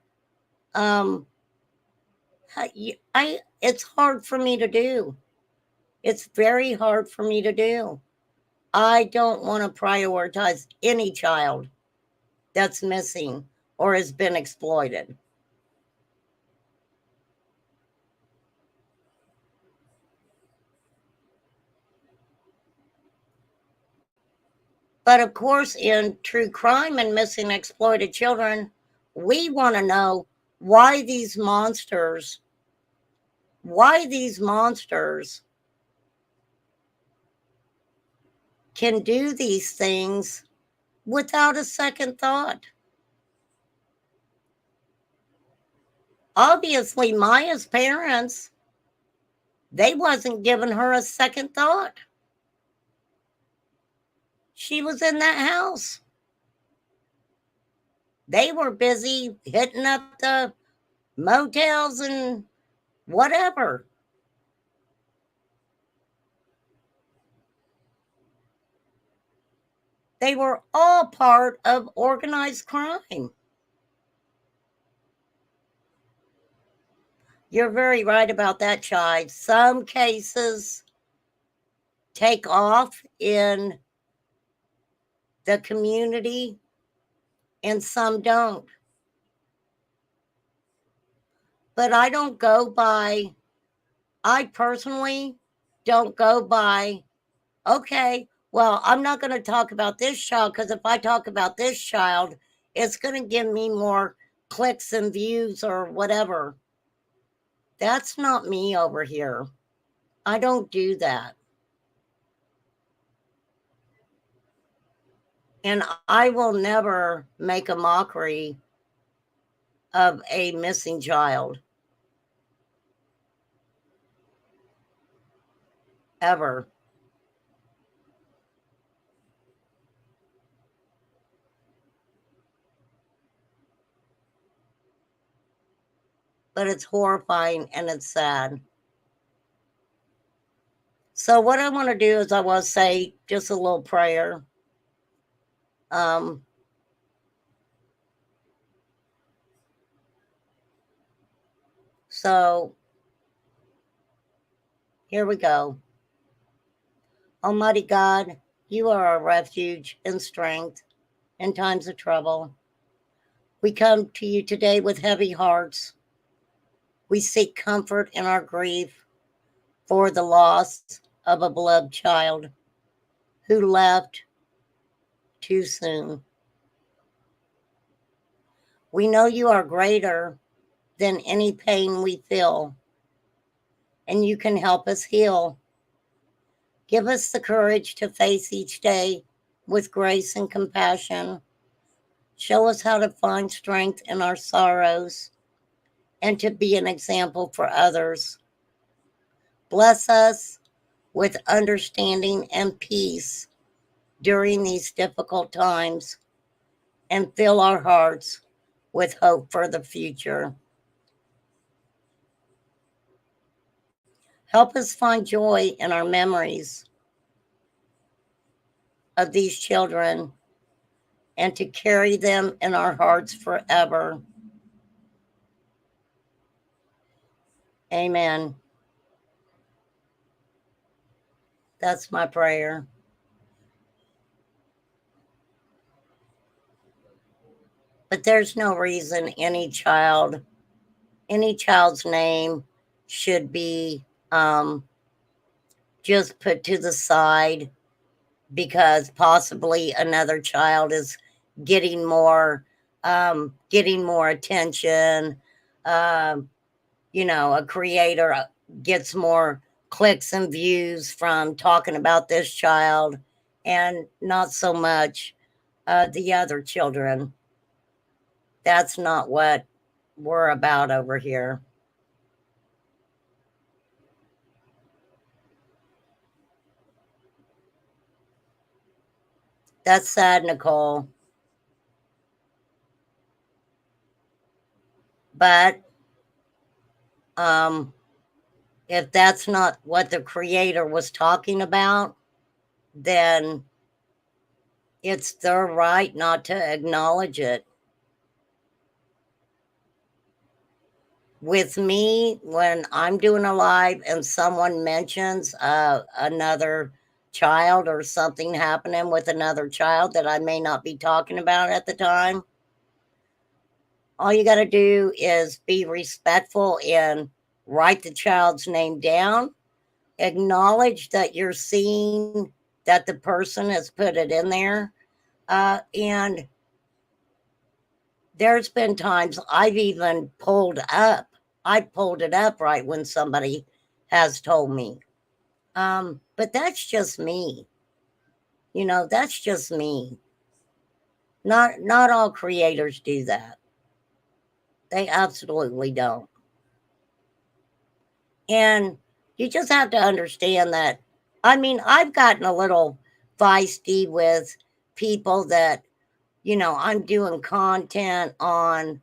it's hard for me to do. It's very hard for me to do. I don't want to prioritize any child that's missing or has been exploited. But of course, in true crime and missing exploited children, we want to know why these monsters can do these things without a second thought. Obviously, Maya's parents, they wasn't giving her a second thought. She was in that house. They were busy hitting up the motels and whatever. They were all part of organized crime. You're very right about that, Chai. Some cases take off in the community and some don't. But I personally don't go by, okay, well, I'm not going to talk about this child because if I talk about this child, it's going to give me more clicks and views or whatever. That's not me over here. I don't do that. And I will never make a mockery of a missing child. Ever. But it's horrifying and it's sad. So what I want to do is I want to say just a little prayer. Um, so here we go. Almighty God, you are our refuge and strength in times of trouble. We come to you today with heavy hearts. We seek comfort in our grief for the loss of a beloved child who left too soon. We know you are greater than any pain we feel, and you can help us heal. Give us the courage to face each day with grace and compassion. Show us how to find strength in our sorrows and to be an example for others. Bless us with understanding and peace during these difficult times and fill our hearts with hope for the future. Help us find joy in our memories of these children and to carry them in our hearts forever. Amen. That's my prayer. But there's no reason any child's name should be just put to the side because possibly another child is getting more attention. A creator gets more clicks and views from talking about this child and not so much the other children. That's not what we're about over here. That's sad, Nicole. But if that's not what the creator was talking about, then it's their right not to acknowledge it. With me, when I'm doing a live and someone mentions another child or something happening with another child that I may not be talking about at the time, all you got to do is be respectful and write the child's name down, acknowledge that you're seeing that the person has put it in there. And there's been times I've even I pulled it up right when somebody has told me. But that's just me. That's just me. Not all creators do that. They absolutely don't. And you just have to understand that. I mean, I've gotten a little feisty with people that, I'm doing content on,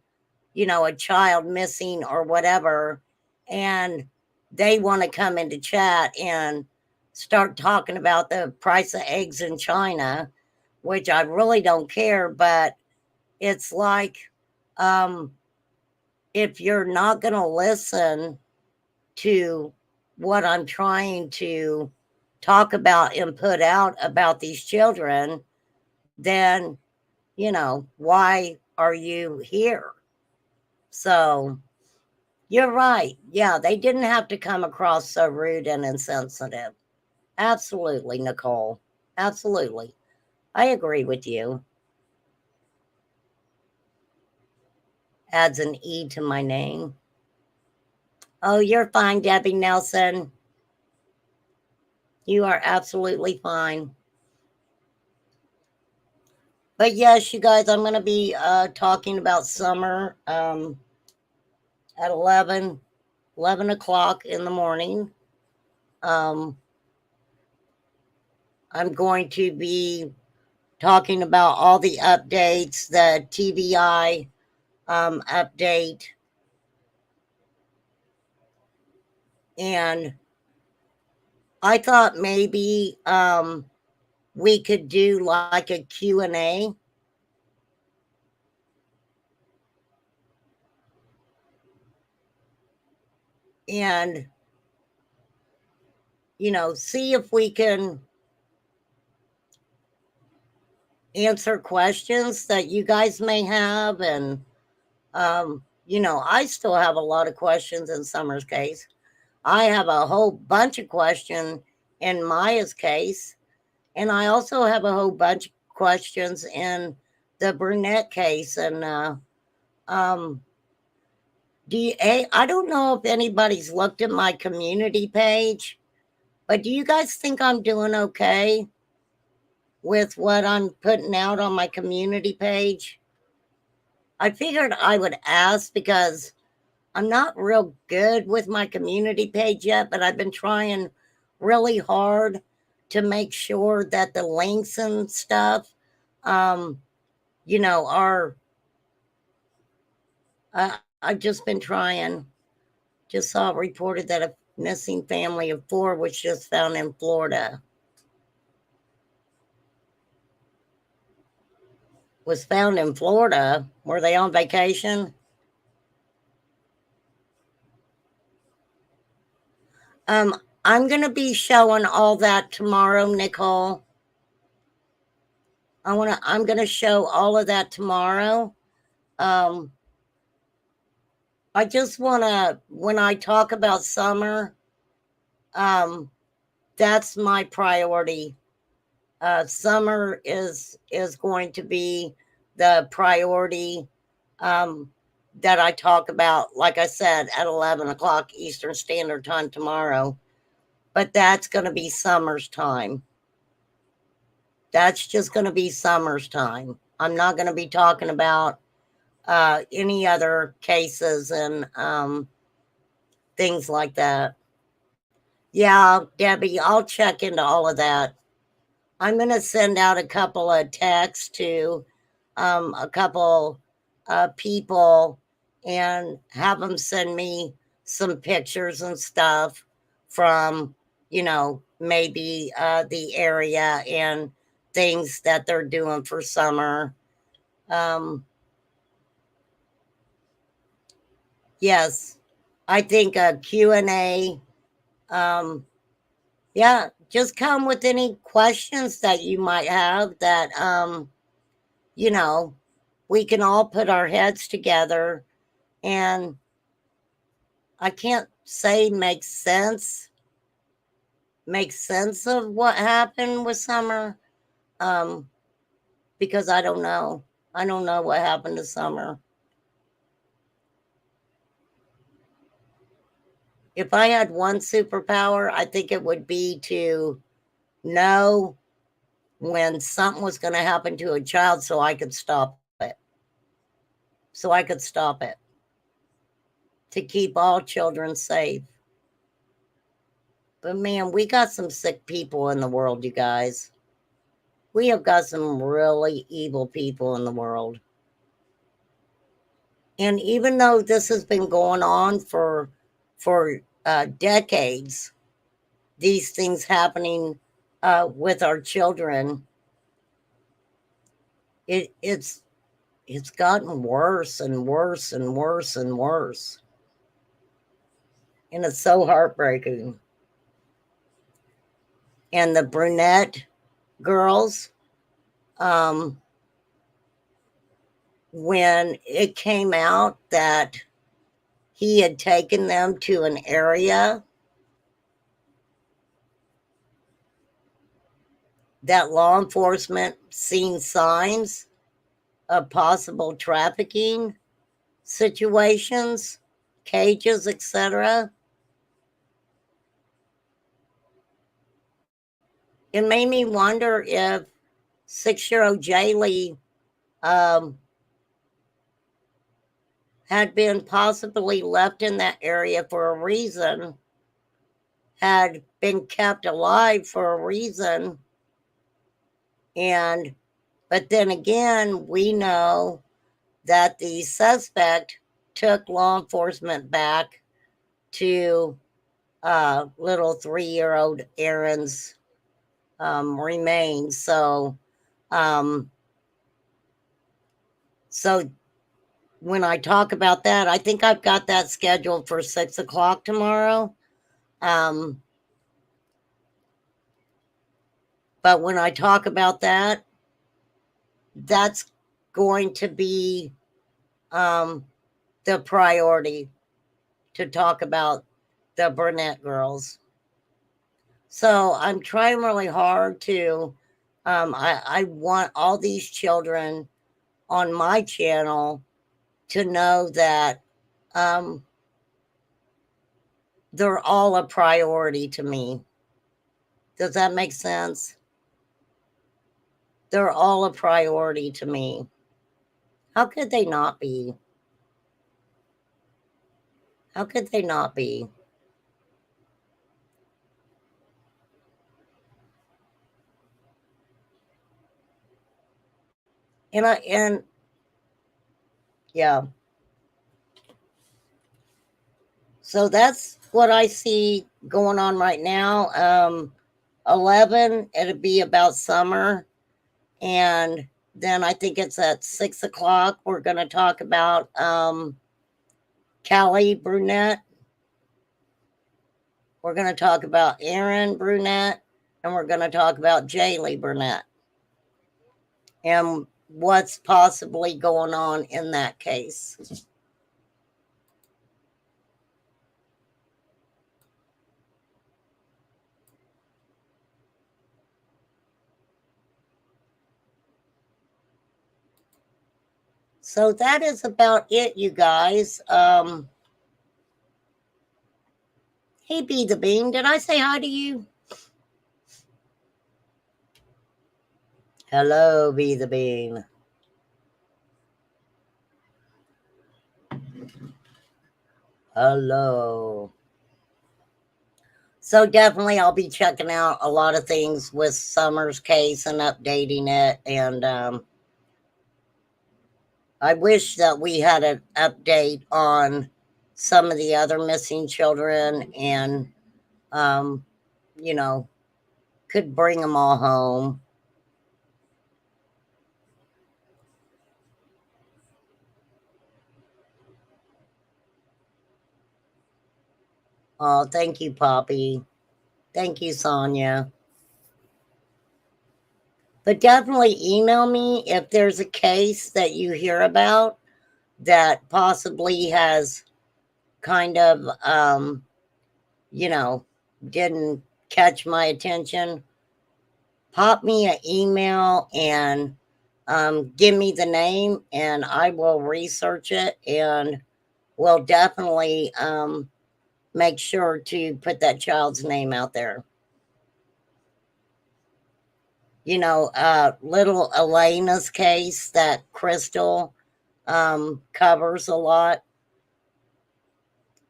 a child missing or whatever, and they want to come into chat and start talking about the price of eggs in China, which I really don't care, but it's like, if you're not going to listen to what I'm trying to talk about and put out about these children, then, why are you here? So you're right. Yeah, they didn't have to come across so rude and insensitive. Absolutely, Nicole. Absolutely. I agree with you. Adds an E to my name. Oh, you're fine, Debbie Nelson. You are absolutely fine. But yes, you guys, I'm going to be talking about summer at 11 o'clock in the morning. I'm going to be talking about all the updates, the TBI update, and I thought maybe we could do like a Q&A. And, see if we can answer questions that you guys may have. And, I still have a lot of questions in Summer's case. I have a whole bunch of questions in Maya's case. And I also have a whole bunch of questions in the Brunette case. And I don't know if anybody's looked at my community page, but do you guys think I'm doing okay with what I'm putting out on my community page? I figured I would ask because I'm not real good with my community page yet, but I've been trying really hard to make sure that the links and stuff, are. I've just been trying. Just saw it reported that a missing family of 4 was just found in Florida. Was found in Florida. Were they on vacation? I'm going to be showing all that tomorrow, Nicole. I'm going to show all of that tomorrow. I just want to, when I talk about Summer, that's my priority. Summer is going to be the priority that I talk about, like I said, at 11 o'clock Eastern Standard Time tomorrow. But that's going to be Summer's time. That's just going to be Summer's time. I'm not going to be talking about any other cases and things like that. Yeah, Debbie, I'll check into all of that. I'm going to send out a couple of texts to a couple people and have them send me some pictures and stuff from, maybe the area and things that they're doing for Summer. Yes, I think a Q&A. Yeah, just come with any questions that you might have that, we can all put our heads together. And I can't say make sense of what happened with Summer, because I don't know. I don't know what happened to Summer. If I had one superpower, I think it would be to know when something was going to happen to a child so I could stop it. To keep all children safe. But man, we got some sick people in the world, you guys. We have got some really evil people in the world. And even though this has been going on for decades, these things happening with our children, it's gotten worse and worse and worse and worse. And it's so heartbreaking. And the Brunette girls, when it came out that he had taken them to an area that law enforcement seen signs of possible trafficking situations, cages, etc., it made me wonder if 6-year-old Jaylee had been possibly left in that area for a reason, had been kept alive for a reason. But then again, we know that the suspect took law enforcement back to little 3-year-old Aaron's remains. So when I talk about that, I think I've got that scheduled for 6 o'clock tomorrow. But when I talk about that, that's going to be the priority, to talk about the Burnett girls. So I'm trying really hard to, I want all these children on my channel to know that they're all a priority to me. Does that make sense? They're all a priority to me. How could they not be? How could they not be? And yeah. So that's what I see going on right now. 11, it'll be about summer. And then I think it's at 6 o'clock. We're going to talk about Callie Brunette. We're going to talk about Aaron Brunette. And we're going to talk about Jaylee Burnett and what's possibly going on in that case. So that is about it, you guys. Hey, Be the Bean, did I say hi to you? Hello, Be the Bean. Hello. So definitely I'll be checking out a lot of things with Summer's case and updating it. And I wish that we had an update on some of the other missing children and, you know, could bring them all home. Oh, thank you, Poppy. Thank you, Sonia. But definitely email me if there's a case that you hear about that possibly has kind of, you know, didn't catch my attention. Pop me an email and give me the name, and I will research it, and will definitely make sure to put that child's name out there. You know, little Elena's case that Crystal covers a lot.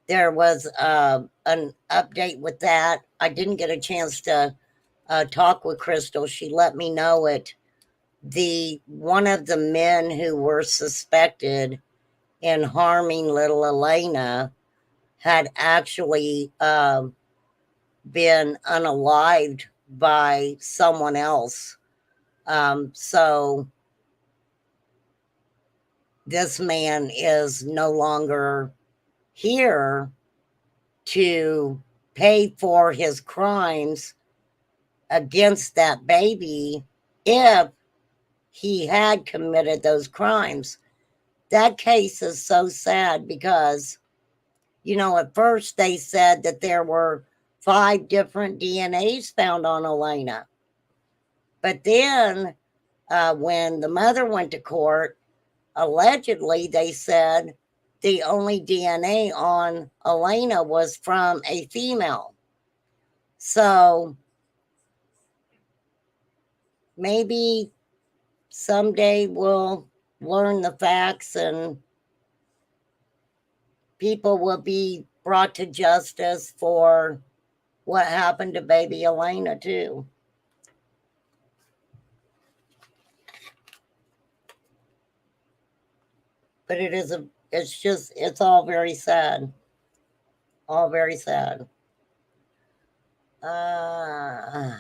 There was an update with that. I didn't get a chance to talk with Crystal. She let me know it. One of the men who were suspected in harming little Elena had actually been unalived by someone else. So this man is no longer here to pay for his crimes against that baby if he had committed those crimes. That case is so sad because, you know, at first they said that there were 5 different DNAs found on Elena. But then when the mother went to court, allegedly they said the only DNA on Elena was from a female. So maybe someday we'll learn the facts and people will be brought to justice for what happened to baby Elena too. But it's all very sad. All very sad. Uh,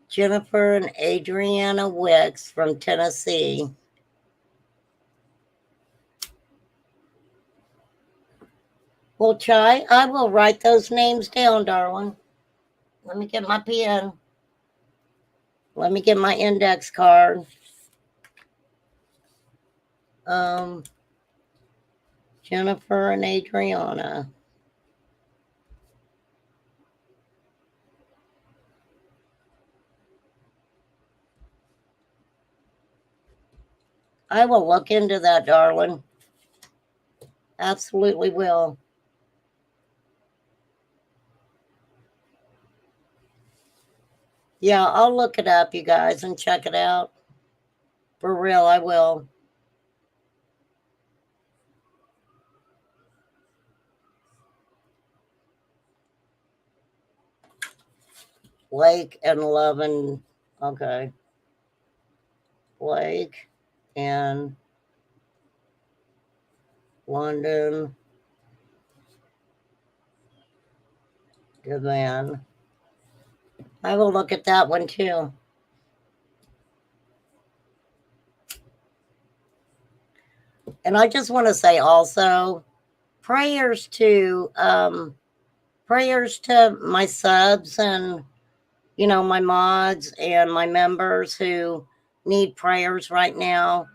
Jennifer and Adriana Wicks from Tennessee. Well, Chai, I will write those names down, darling. Let me get my pen. Let me get my index card. Jennifer and Adriana. I will look into that, darling. Absolutely will. Yeah, I'll look it up, you guys, and check it out. For real, I will. Blake and Levin. Okay. Blake and London Devan. I will look at that one too. And I just want to say also, prayers to my subs and my mods and my members who need prayers right now.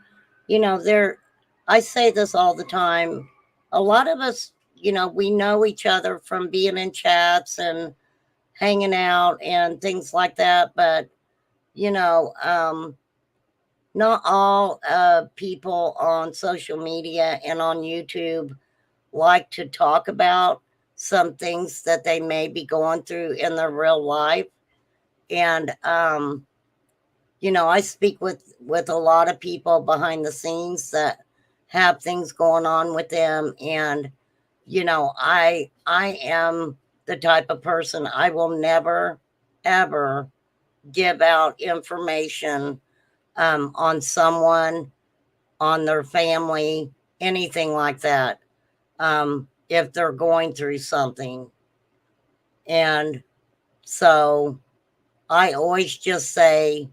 I say this all the time. A lot of us, we know each other from being in chats and hanging out and things like that, but not all people on social media and on YouTube like to talk about some things that they may be going through in their real life. And I speak with a lot of people behind the scenes that have things going on with them, and I am the type of person, I will never ever give out information on someone, on their family, anything like that, if they're going through something. And so I always just say,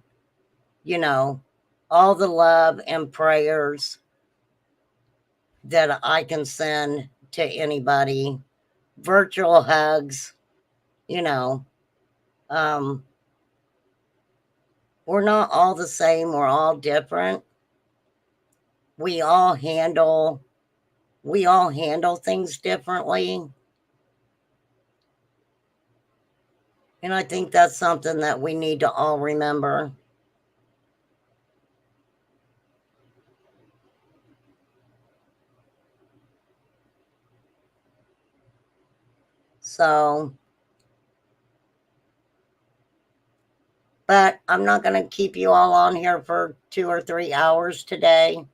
all the love and prayers that I can send to anybody, virtual hugs, um, we're not all the same, we're all different. We all handle things differently. And I think that's something that we need to all remember. So, but I'm not going to keep you all on here for 2 or 3 hours today.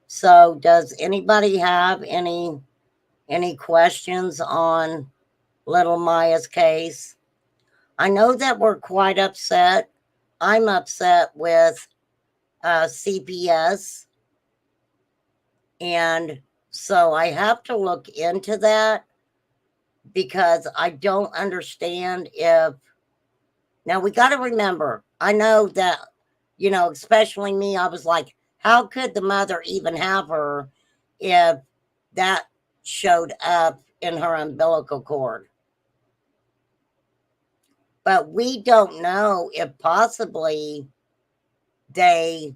So, does anybody have any questions on little Maya's case? I know that we're quite upset. I'm upset with CPS. And so I have to look into that, because I don't understand if. Now, we got to remember, I know that, especially me, I was like, how could the mother even have her if that showed up in her umbilical cord? But we don't know if possibly they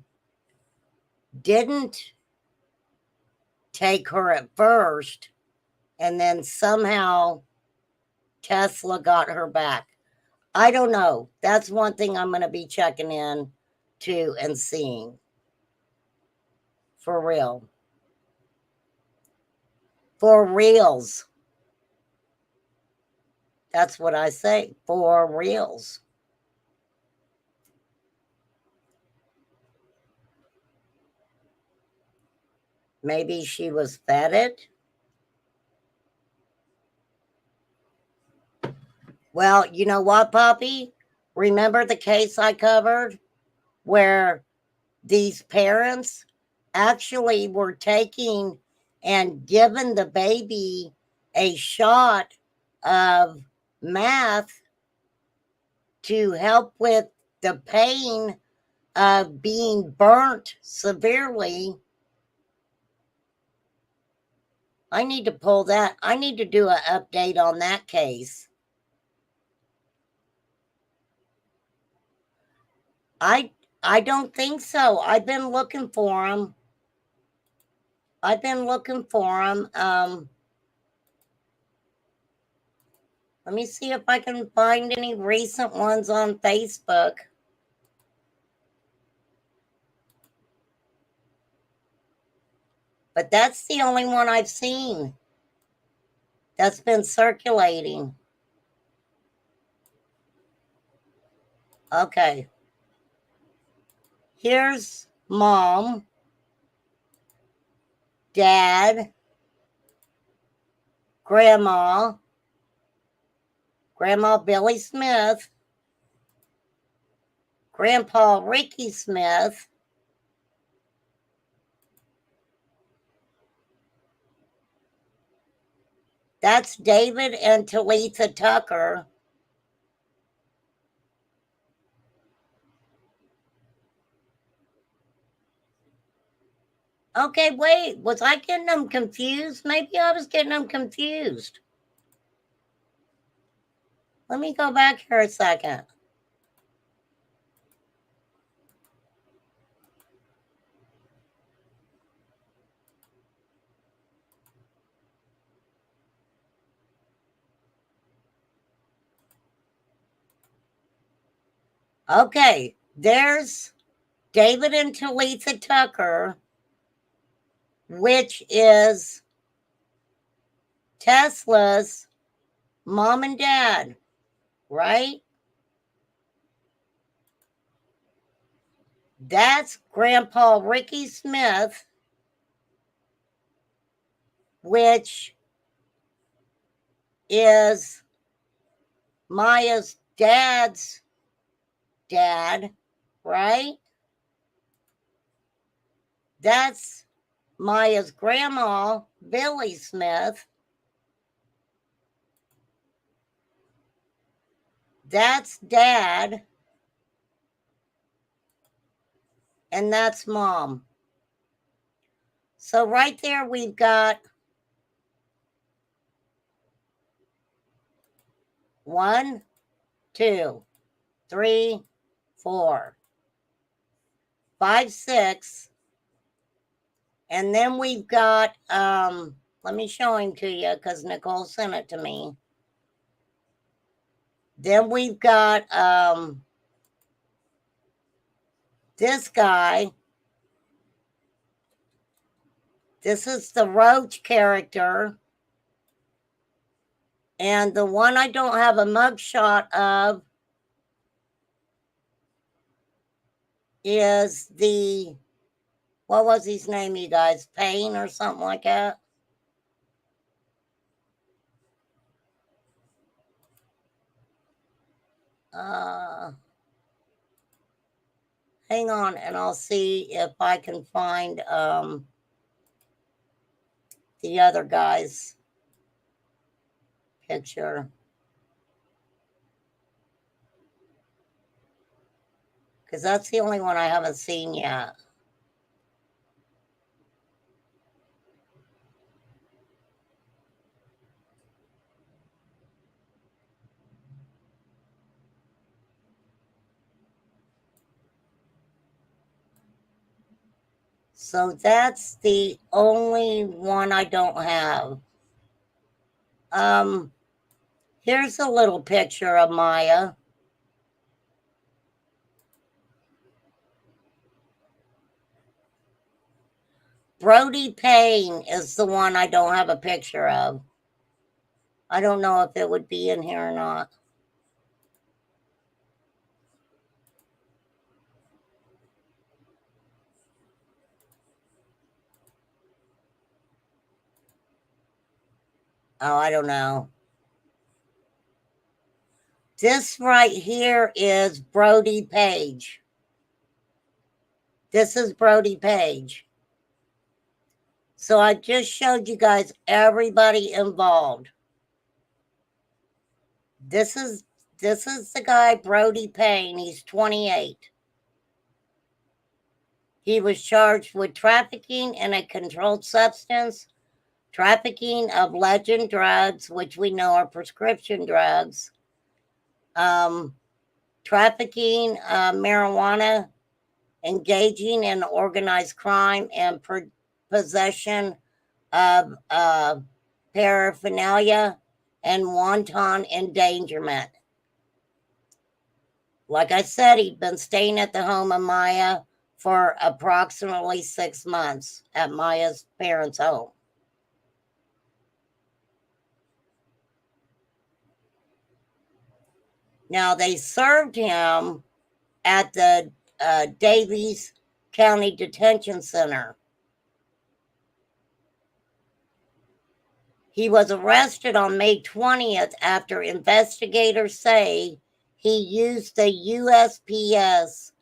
didn't take her at first and then somehow Tesla got her back. I don't know. That's one thing I'm going to be checking in to and seeing. For real. For reals. That's what I say. For reals. Maybe she was fed it. Well, you know what, Poppy? Remember the case I covered where these parents actually were taking and giving the baby a shot of meth to help with the pain of being burnt severely. I need to pull that. I need to do an update on that case. I don't think so. I've been looking for them. Let me see if I can find any recent ones on Facebook. But that's the only one I've seen that's been circulating. Okay. Here's mom, dad, grandma Billy Smith, Grandpa Ricky Smith, that's David and Talitha Tucker. Okay, wait, was I getting them confused? Maybe I was getting them confused. Let me go back here a second. Okay, there's David and Talitha Tucker, which is Tesla's mom and dad, right? That's Grandpa Ricky Smith, which is Maya's dad's dad, right? That's Maya's grandma, Billy Smith. That's dad. And that's mom. So right there we've got 1, 2, 3, 4, 5, 6. And then we've got, let me show him to you because Nicole sent it to me. Then we've got this guy. This is the Roach character. And the one I don't have a mugshot of is the, what was his name, you guys? Payne or something like that? Hang on, and I'll see if I can find the other guy's picture. Because that's the only one I haven't seen yet. So that's the only one I don't have. Here's a little picture of Maya. Brody Payne is the one I don't have a picture of. I don't know if it would be in here or not. Oh, I don't know. This right here is Brody Page. This is Brody Page. So I just showed you guys everybody involved. This is the guy, Brody Payne. He's 28. He was charged with trafficking in a controlled substance, trafficking of legend drugs, which we know are prescription drugs, trafficking marijuana, engaging in organized crime, and possession of paraphernalia and wanton endangerment. Like I said, he'd been staying at the home of Miya for approximately 6 months at Miya's parents' home. Now, they served him at the Davies County Detention Center. He was arrested on May 20th after investigators say he used the USPS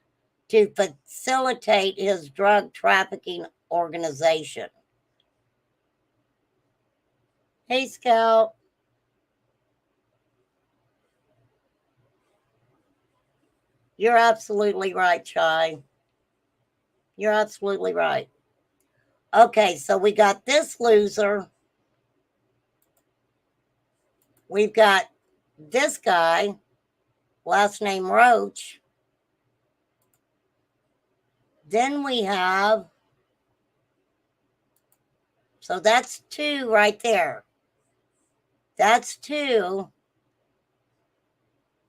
to facilitate his drug trafficking organization. Hey, Scout. You're absolutely right, Chai. You're absolutely right. Okay, so we got this loser. We've got this guy, last name Roach. Then we have, so that's 2 right there. That's 2.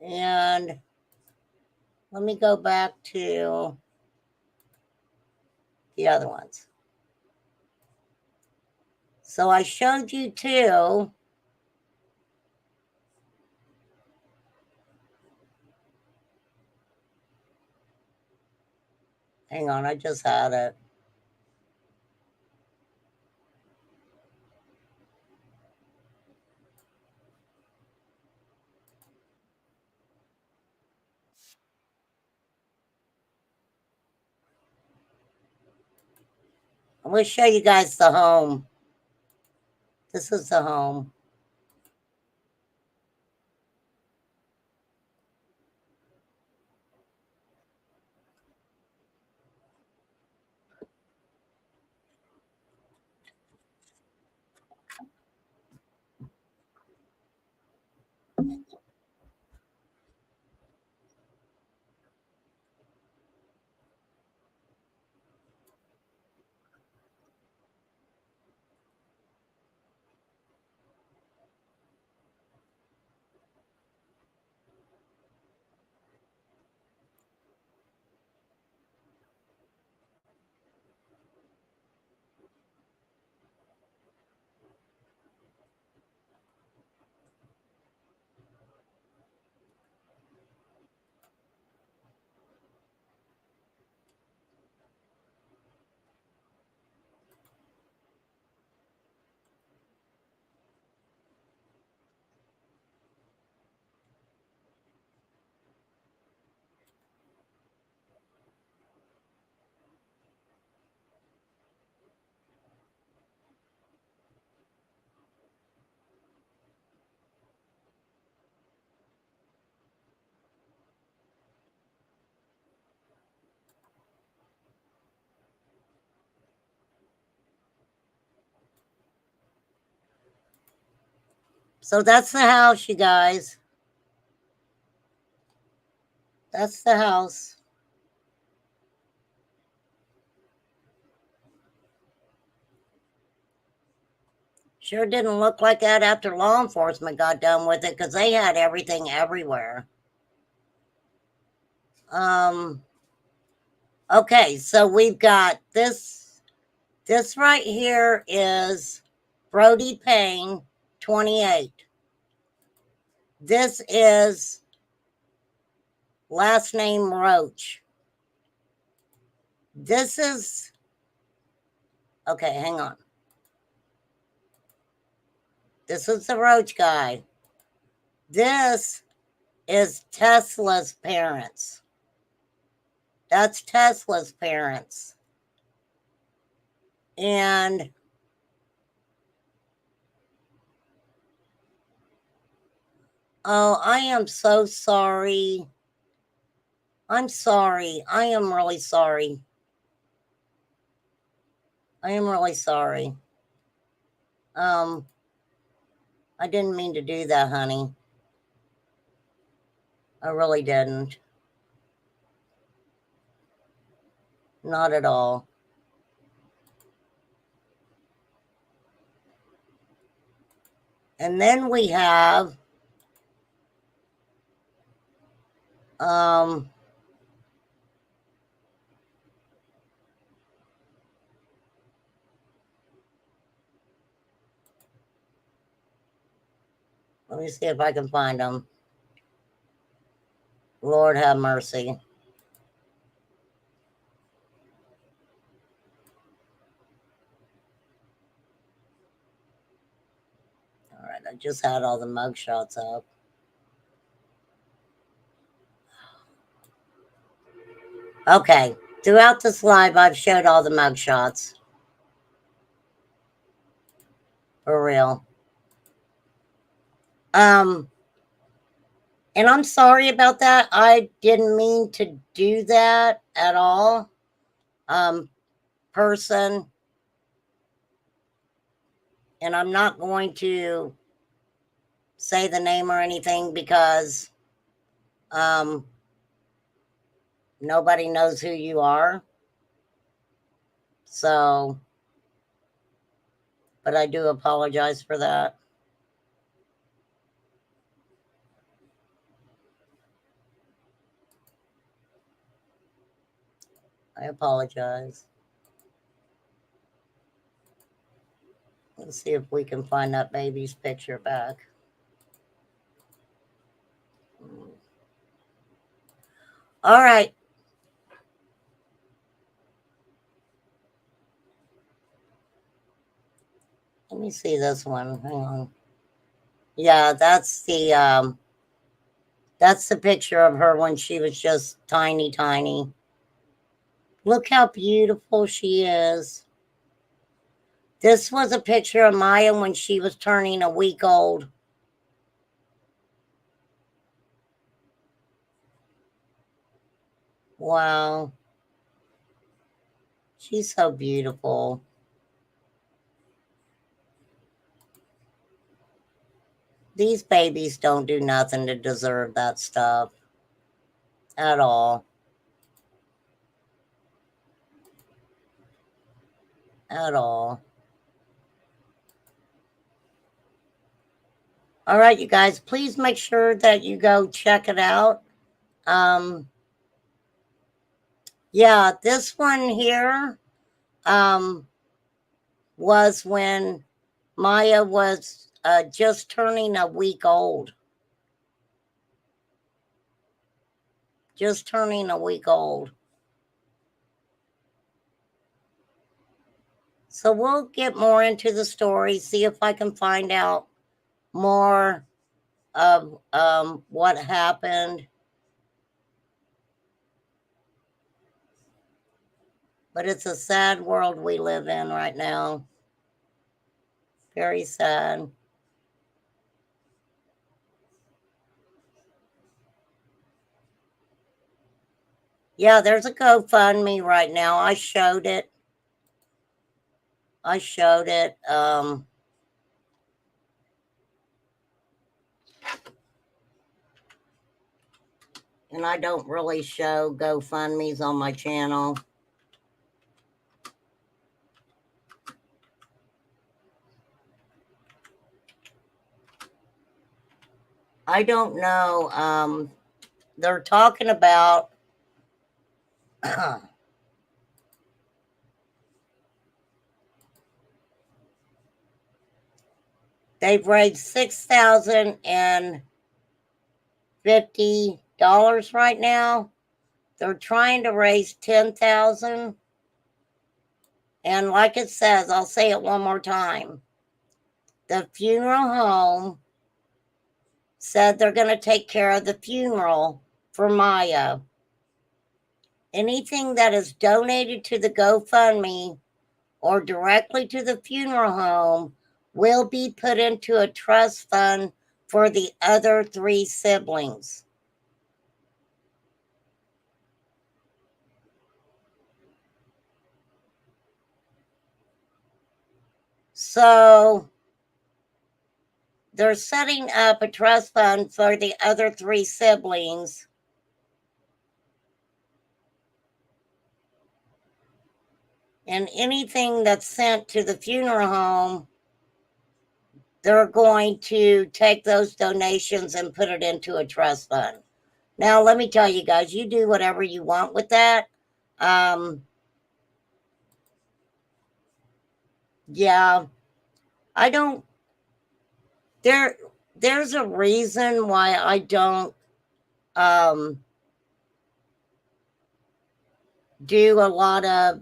And let me go back to the other ones. So I showed you 2. Hang on, I just had it. I'm going to show you guys the home. This is the home. So that's the house, you guys. That's the house. Sure didn't look like that after law enforcement got done with it because they had everything everywhere. Okay, so we've got this. This right here is Brody Payne, 28. This is last name Roach. This is, okay, hang on. This is the Roach guy. This is Tesla's parents. That's Tesla's parents. And Oh, I am so sorry. I'm sorry. I am really sorry. I am really sorry. I didn't mean to do that, honey. I really didn't. Not at all. And then we have um let me see if I can find them. Lord have mercy. All right, I just had all the mugshots up. Okay, throughout this live, I've showed all the mugshots. For real. And I'm sorry about that. I didn't mean to do that at all. Person, and I'm not going to say the name or anything because nobody knows who you are. So, but I do apologize for that. I apologize. Let's see if we can find that baby's picture back. All right. Let me see this one. Hang on. Yeah, that's the picture of her when she was just tiny, tiny. Look how beautiful she is. This was a picture of Maya when she was turning a week old. Wow. She's so beautiful. These babies don't do nothing to deserve that stuff. At all. At all. All right, you guys, please make sure that you go check it out. Yeah, this one here was when Maya was just turning a week old. Just turning a week old. So we'll get more into the story, see if I can find out more of what happened. But it's a sad world we live in right now. Very sad. Yeah, there's a GoFundMe right now. I showed it. And I don't really show GoFundMes on my channel. I don't know. They're talking about they've raised $6,050 right now. They're trying to raise 10,000. And like it says, I'll say it one more time. The funeral home said they're going to take care of the funeral for Maya. Anything that is donated to the GoFundMe or directly to the funeral home will be put into a trust fund for the other 3 siblings. So they're setting up a trust fund for the other 3 siblings. And anything that's sent to the funeral home, they're going to take those donations and put it into a trust fund. Now, let me tell you guys, you do whatever you want with that. Yeah, I don't, there's a reason why I don't do a lot of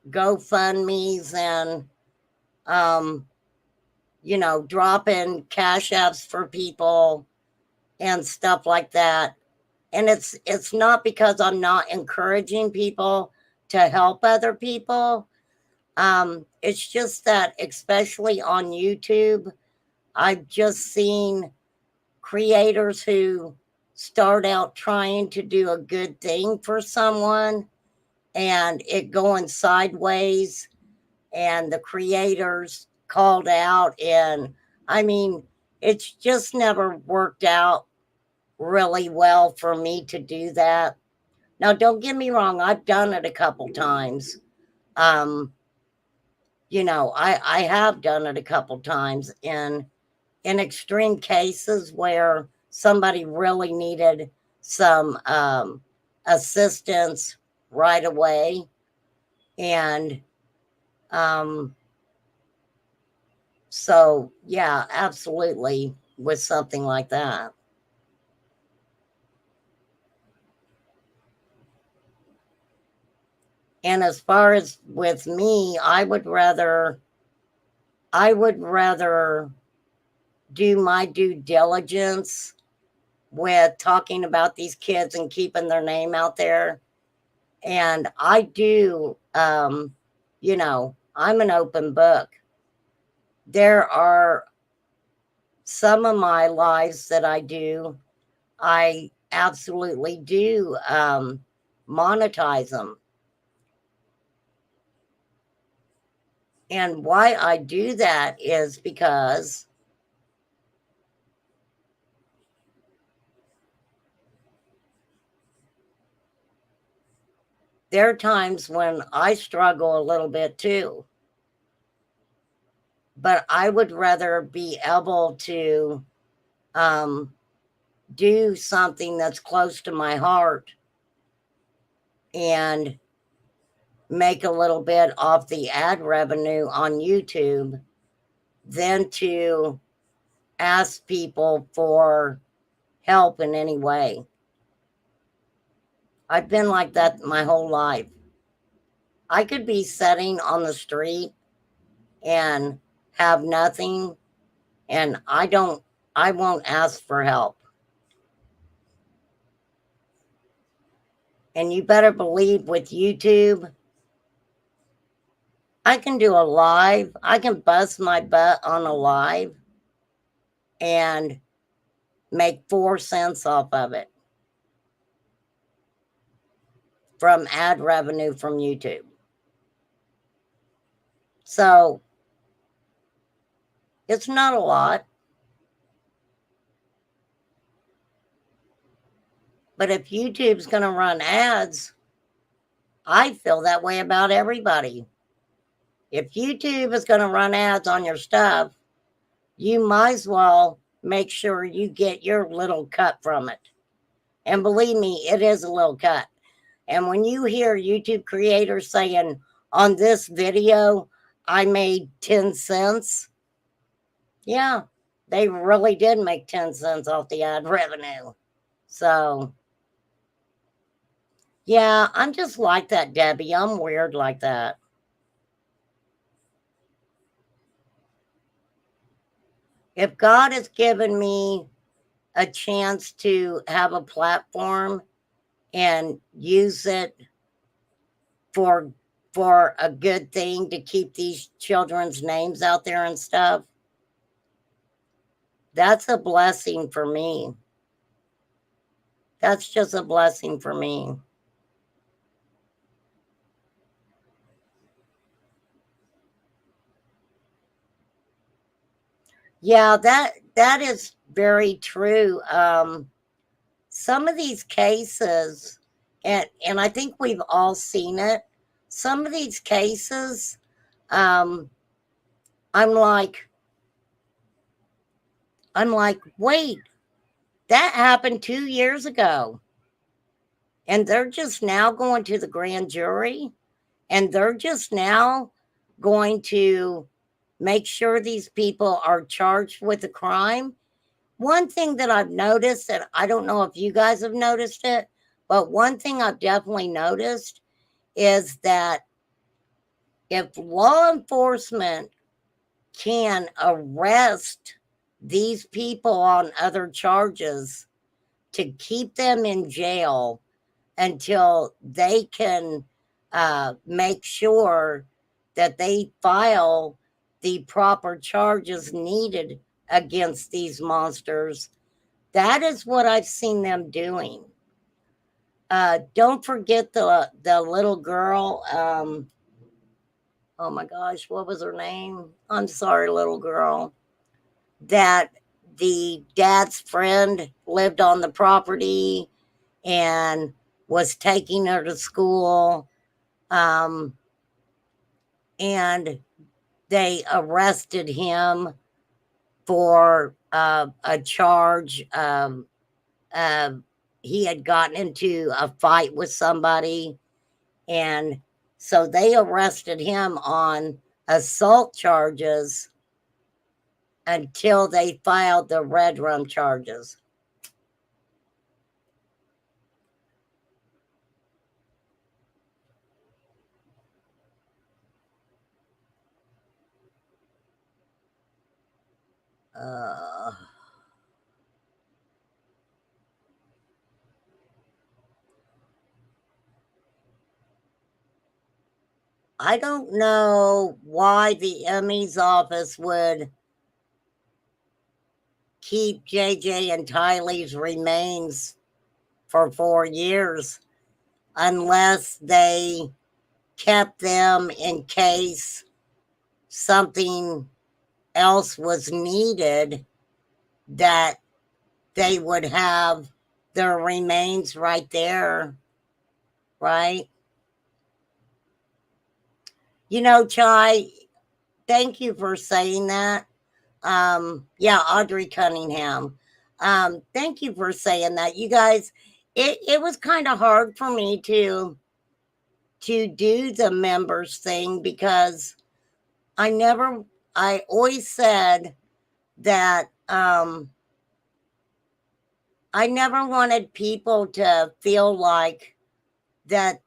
GoFundMe's and dropping cash apps for people and stuff like that. And it's not because I'm not encouraging people to help other people. It's just that, especially on YouTube, I've just seen creators who start out trying to do a good thing for someone and it going sideways, and the creators called out. And I mean, it's just never worked out really well for me to do that. Now, don't get me wrong, I've done it a couple times. I have done it a couple times in extreme cases where somebody really needed some assistance right away. And so, yeah, absolutely, with something like that. And as far as with me, I would rather do my due diligence with talking about these kids and keeping their name out there. And I do, I'm an open book. There are some of my lives that I absolutely do monetize them. And why I do that is because there are times when I struggle a little bit too. But I would rather be able to do something that's close to my heart and make a little bit off the ad revenue on YouTube than to ask people for help in any way. I've been like that my whole life. I could be sitting on the street and have nothing, and I won't ask for help. And you better believe with YouTube, I can do a live. I can bust my butt on a live and make 4 cents off of it from ad revenue from YouTube. So it's not a lot. But if YouTube's going to run ads, I feel that way about everybody. If YouTube is going to run ads on your stuff, you might as well make sure you get your little cut from it. And believe me, it is a little cut. And when you hear YouTube creators saying, on this video, I made 10 cents. Yeah, they really did make 10 cents off the ad revenue. So, yeah, I'm just like that, Debbie. I'm weird like that. If God has given me a chance to have a platform and use it for a good thing to keep these children's names out there and stuff, that's a blessing for me. That's just a blessing for me. Yeah, that is very true. Some of these cases, and I think we've all seen it. Some of these cases, um, I'm like, wait, that happened 2 years ago, and they're just now going to the grand jury, and they're just now going to make sure these people are charged with a crime. One thing that I've noticed, and I don't know if you guys have noticed it, but one thing I've definitely noticed is that if law enforcement can arrest these people on other charges to keep them in jail until they can make sure that they file the proper charges needed against these monsters, that is what I've seen them doing. Don't forget the little girl. Oh my gosh, what was her name? I'm sorry, little girl. That the dad's friend lived on the property and was taking her to school. And they arrested him for a charge. He had gotten into a fight with somebody, and so they arrested him on assault charges until they filed the red rum charges. Uh, I don't know why the ME's office would keep JJ and Tylee's remains for 4 years unless they kept them in case something else was needed, that they would have their remains right there, right? You know, Chai, thank you for saying that. Yeah, Audrey Cunningham. Thank you for saying that. You guys, it was kind of hard for me to do the members thing because I always said that I never wanted people to feel like that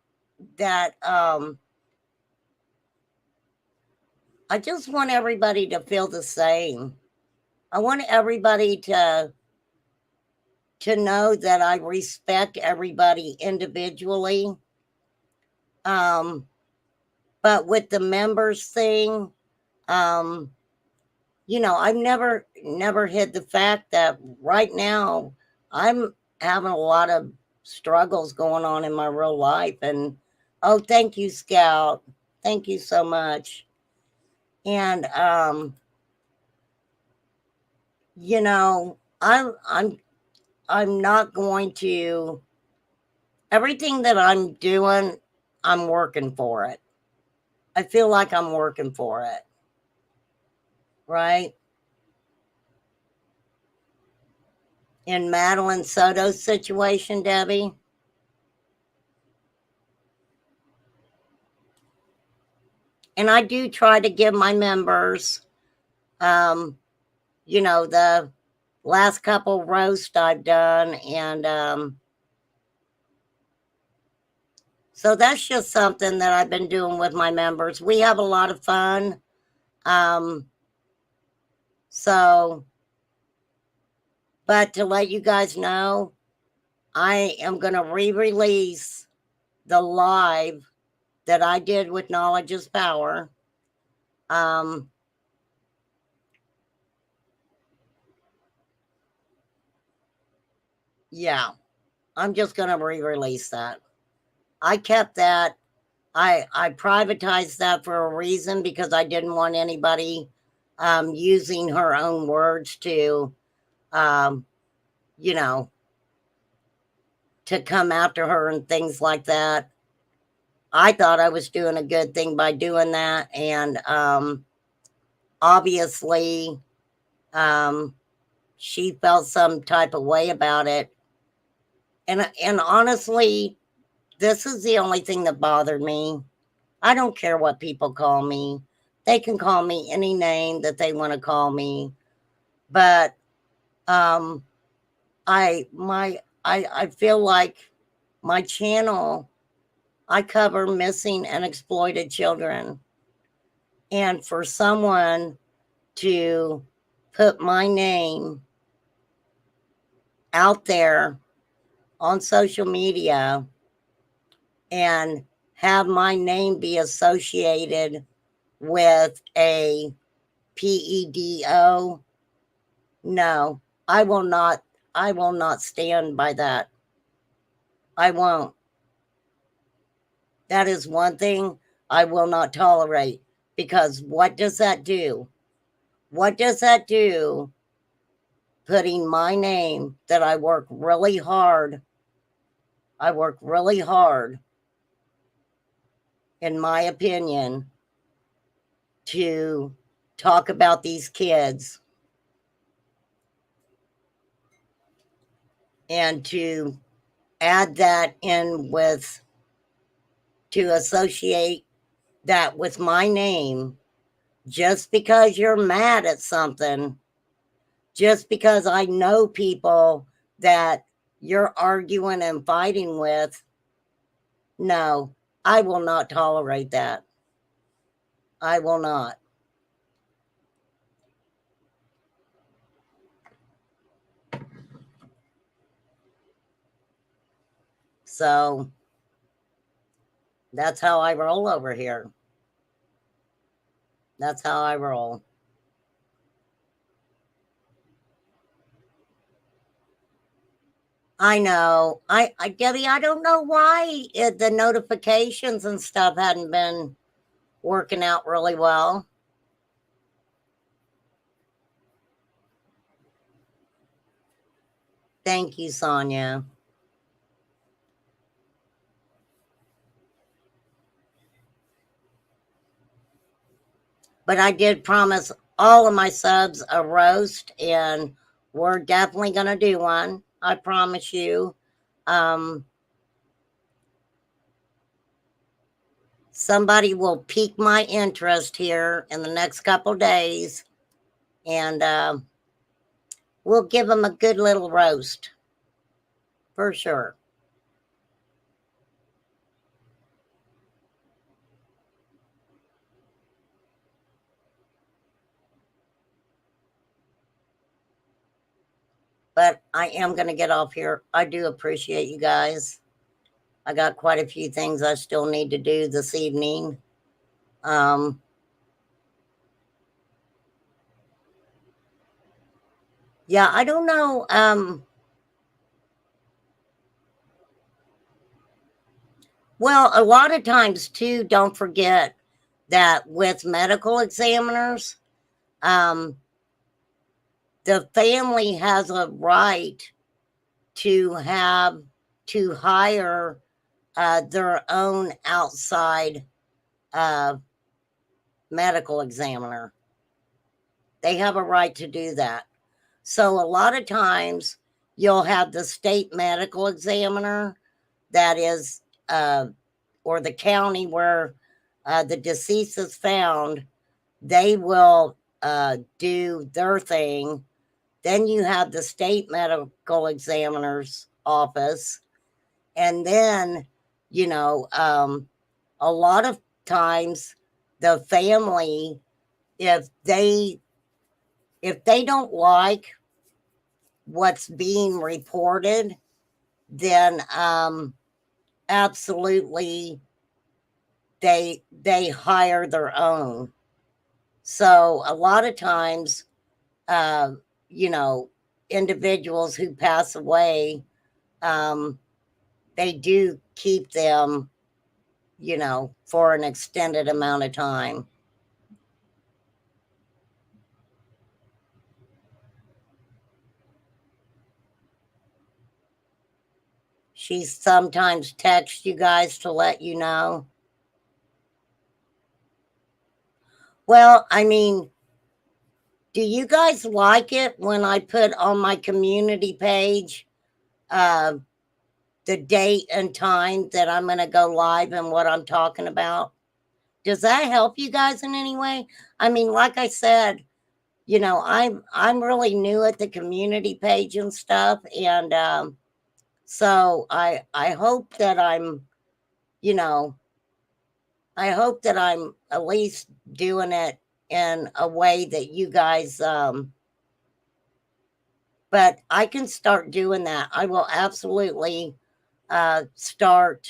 I just want everybody to feel the same. I want everybody to know that I respect everybody individually. But with the members thing, you know, I've never hid the fact that right now I'm having a lot of struggles going on in my real life. And oh, thank you, Scout. Thank you so much. And you know, I'm not going to, everything that I'm doing, I'm working for it. I feel like I'm working for it. Right? In Madeline Soto's situation, Debbie. And I do try to give my members, you know, the last couple roasts I've done. And so that's just something that I've been doing with my members. We have a lot of fun. So, but to let you guys know, I am going to re-release the live that I did with Knowledge is Power. Yeah, I'm just going to re-release that. I kept that. I privatized that for a reason, because I didn't want anybody using her own words to, you know, to come after her and things like that. I thought I was doing a good thing by doing that. And obviously, she felt some type of way about it. And honestly, this is the only thing that bothered me. I don't care what people call me. They can call me any name that they want to call me. But I feel like my channel, I cover missing and exploited children. And for someone to put my name out there on social media and have my name be associated with a PEDO, no, I will not stand by that. I won't. That is one thing I will not tolerate, because what does that do? What does that do? Putting my name, that I work really hard, in my opinion, to talk about these kids and to add that in with, to associate that with my name, just because you're mad at something, just because I know people that you're arguing and fighting with. No, I will not tolerate that. I will not. So that's how I roll over here. That's how I roll. I know. Debbie, I don't know why the notifications and stuff hadn't been working out really well. Thank you, Sonia. But I did promise all of my subs a roast, and we're definitely going to do one. I promise you. Somebody will pique my interest here in the next couple days, and we'll give them a good little roast for sure. But I am going to get off here. I do appreciate you guys. I got quite a few things I still need to do this evening. Yeah, I don't know. Well, a lot of times too, don't forget that with medical examiners, the family has a right to hire their own outside medical examiner. They have a right to do that. So a lot of times you'll have the state medical examiner that is, or the county where the deceased is found, they will do their thing. Then you have the state medical examiner's office. And then, a lot of times the family, if they don't like what's being reported, then absolutely they hire their own. So a lot of times, individuals who pass away they do keep them, for an extended amount of time. She sometimes texts you guys to let you know. Well, I mean, do you guys like it when I put on my community page the date and time that I'm going to go live and what I'm talking about? Does that help you guys in any way? I mean, like I said, I'm really new at the community page and stuff, and so I hope that you know, I hope that I'm at least doing it in a way that you guys but I can start doing that. I will absolutely start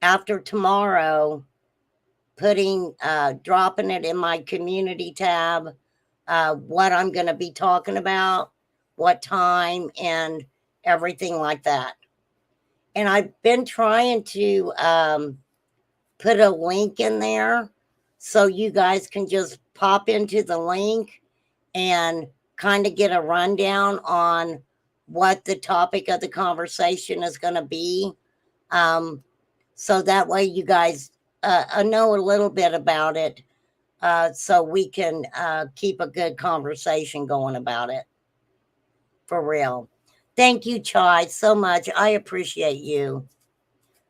after tomorrow dropping it in my community tab, what I'm going to be talking about, what time, and everything like that. And I've been trying to put a link in there so you guys can just pop into the link and kind of get a rundown on what the topic of the conversation is going to be. So that way you guys know a little bit about it, so we can keep a good conversation going about it. For real. Thank you, Chai, so much. I appreciate you.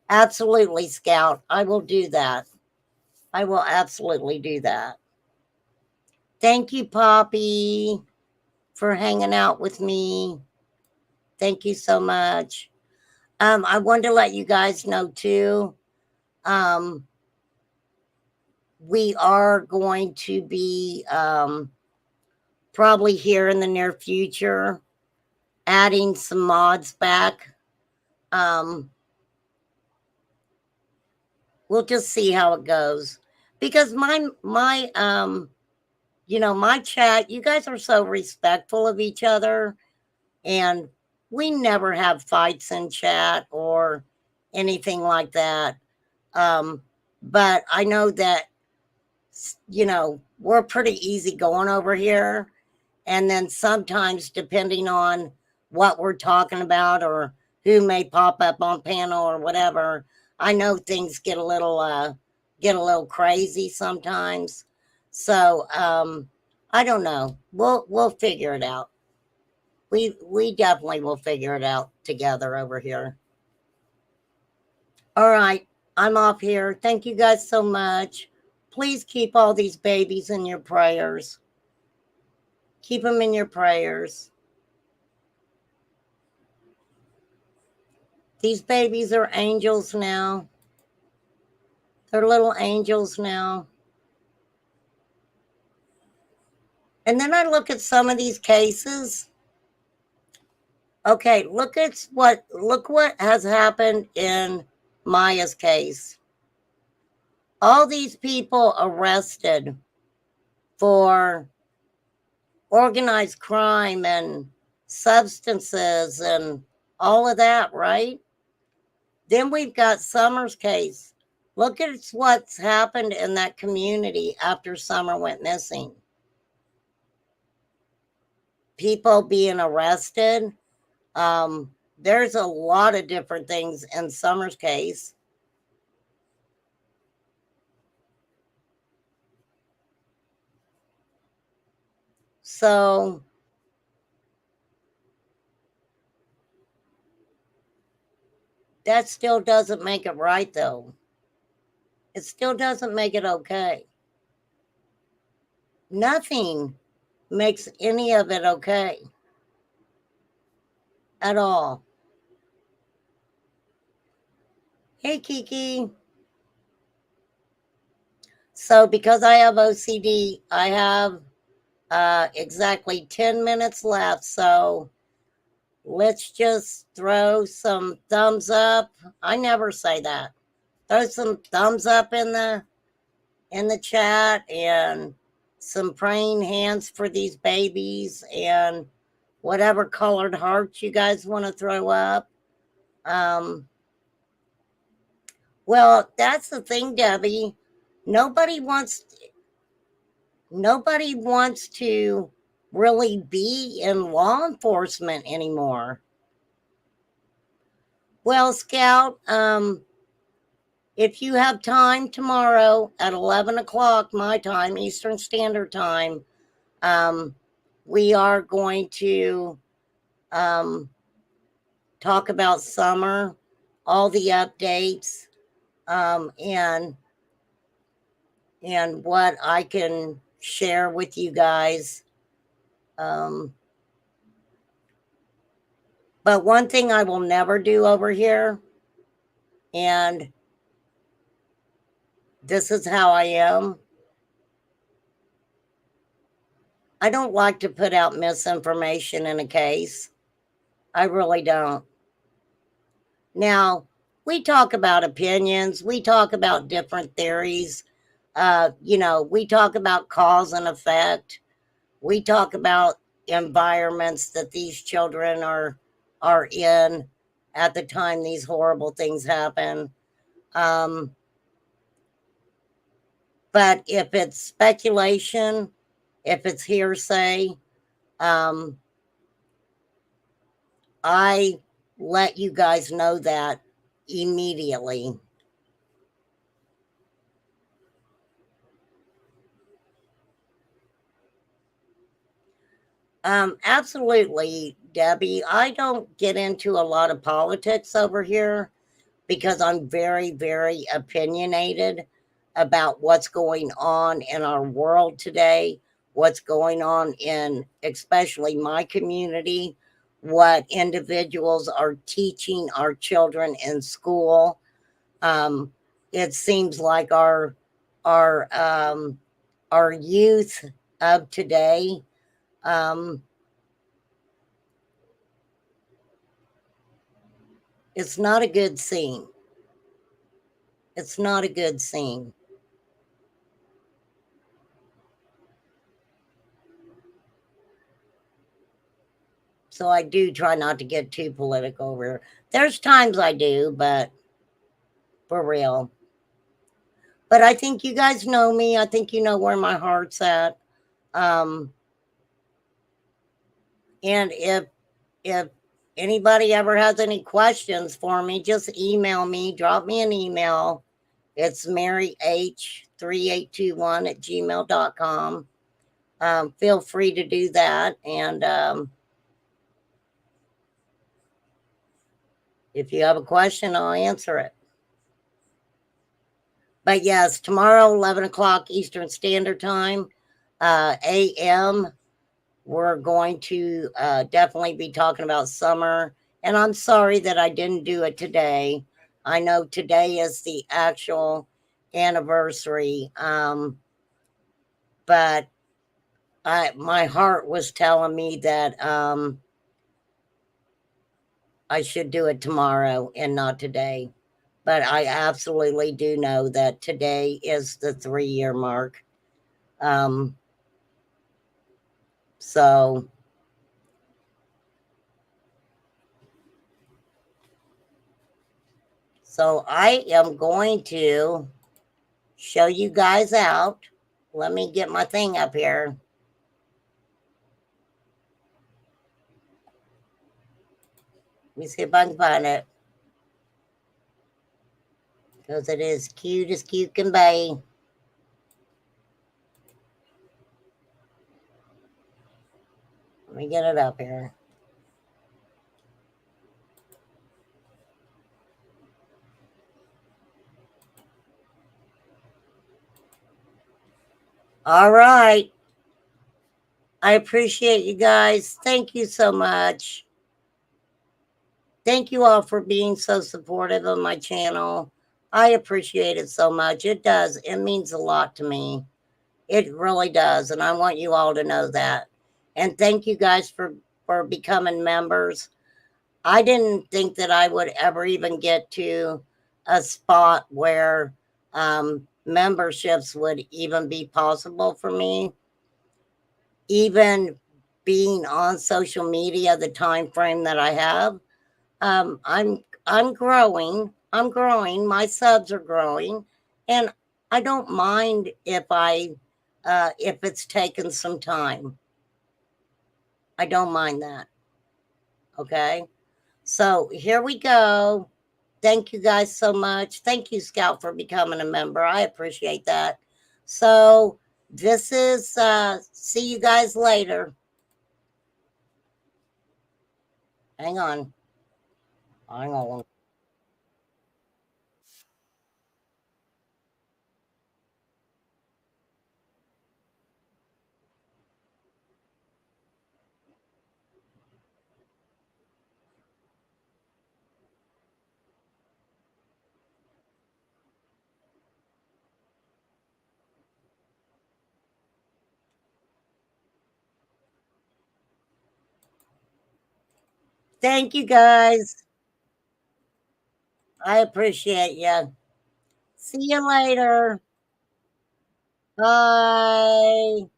Absolutely, Scout. I will do that. I will absolutely do that. Thank you, Poppy, for hanging out with me. Thank you so much. I wanted to let you guys know too. We are going to be probably here in the near future adding some mods back. We'll just see how it goes, because my my chat, you guys are so respectful of each other, and we never have fights in chat or anything like that. But I know that we're pretty easy going over here, and then sometimes, depending on what we're talking about or who may pop up on panel or whatever, I know things get a little crazy sometimes. So I don't know. We'll figure it out. We definitely will figure it out together over here. All right, I'm off here. Thank you guys so much. Please keep all these babies in your prayers. Keep them in your prayers. These babies are angels now. They're little angels now. And then I look at some of these cases. Okay, look what has happened in Miya's case. All these people arrested for organized crime and substances and all of that, right? Then we've got Summer's case. Look at what's happened in that community after Summer went missing. People being arrested. There's a lot of different things in Summer's case. So that still doesn't make it right, though. It still doesn't make it okay. Nothing makes any of it okay at all. Hey, Kiki. So because I have OCD, I have exactly 10 minutes left. So let's just throw some thumbs up. I never say that. Throw some thumbs up in the chat, and some praying hands for these babies, and whatever colored hearts you guys want to throw up. Well, that's the thing, Debbie. Nobody wants to really be in law enforcement anymore. Well, Scout, if you have time tomorrow at 11 o'clock my time, Eastern Standard Time, we are going to talk about summer, all the updates, and what I can share with you guys. But one thing I will never do over here, and this is how I am, I don't like to put out misinformation in a case. I really don't. Now, we talk about opinions, we talk about different theories. We talk about cause and effect. We talk about environments that these children are in at the time these horrible things happen. But if it's speculation, if it's hearsay, I let you guys know that immediately. Absolutely, Debbie. I don't get into a lot of politics over here because I'm very, very opinionated about what's going on in our world today, what's going on in especially my community, what individuals are teaching our children in school. It seems like our youth of today, it's not a good scene. It's not a good scene. So I do try not to get too political over here. There's times I do, but for real. But I think you guys know me. I think you know where my heart's at. And if anybody ever has any questions for me, just email me, drop me an email. It's maryh3821@gmail.com. Feel free to do that. And if you have a question, I'll answer it. But yes, tomorrow, 11 o'clock Eastern Standard Time, AM, we're going to definitely be talking about summer. And I'm sorry that I didn't do it today. I know today is the actual anniversary. But my heart was telling me that I should do it tomorrow and not today. But I absolutely do know that today is the 3-year mark. So I am going to show you guys out. Let me get my thing up here. Let me see if I can find it. Because it is cute as cute can be. Let me get it up here. All right. I appreciate you guys. Thank you so much. Thank you all for being so supportive of my channel. I appreciate it so much. It does. It means a lot to me. It really does. And I want you all to know that. And thank you guys for becoming members. I didn't think that I would ever even get to a spot where memberships would even be possible for me. Even being on social media, the time frame that I have, I'm growing. I'm growing. My subs are growing, and I don't mind if it's taken some time. I don't mind that. Okay. So here we go. Thank you guys so much. Thank you, Scout, for becoming a member. I appreciate that. So this is see you guys later. Hang on. Hang on. Thank you guys. I appreciate you. See you later. Bye.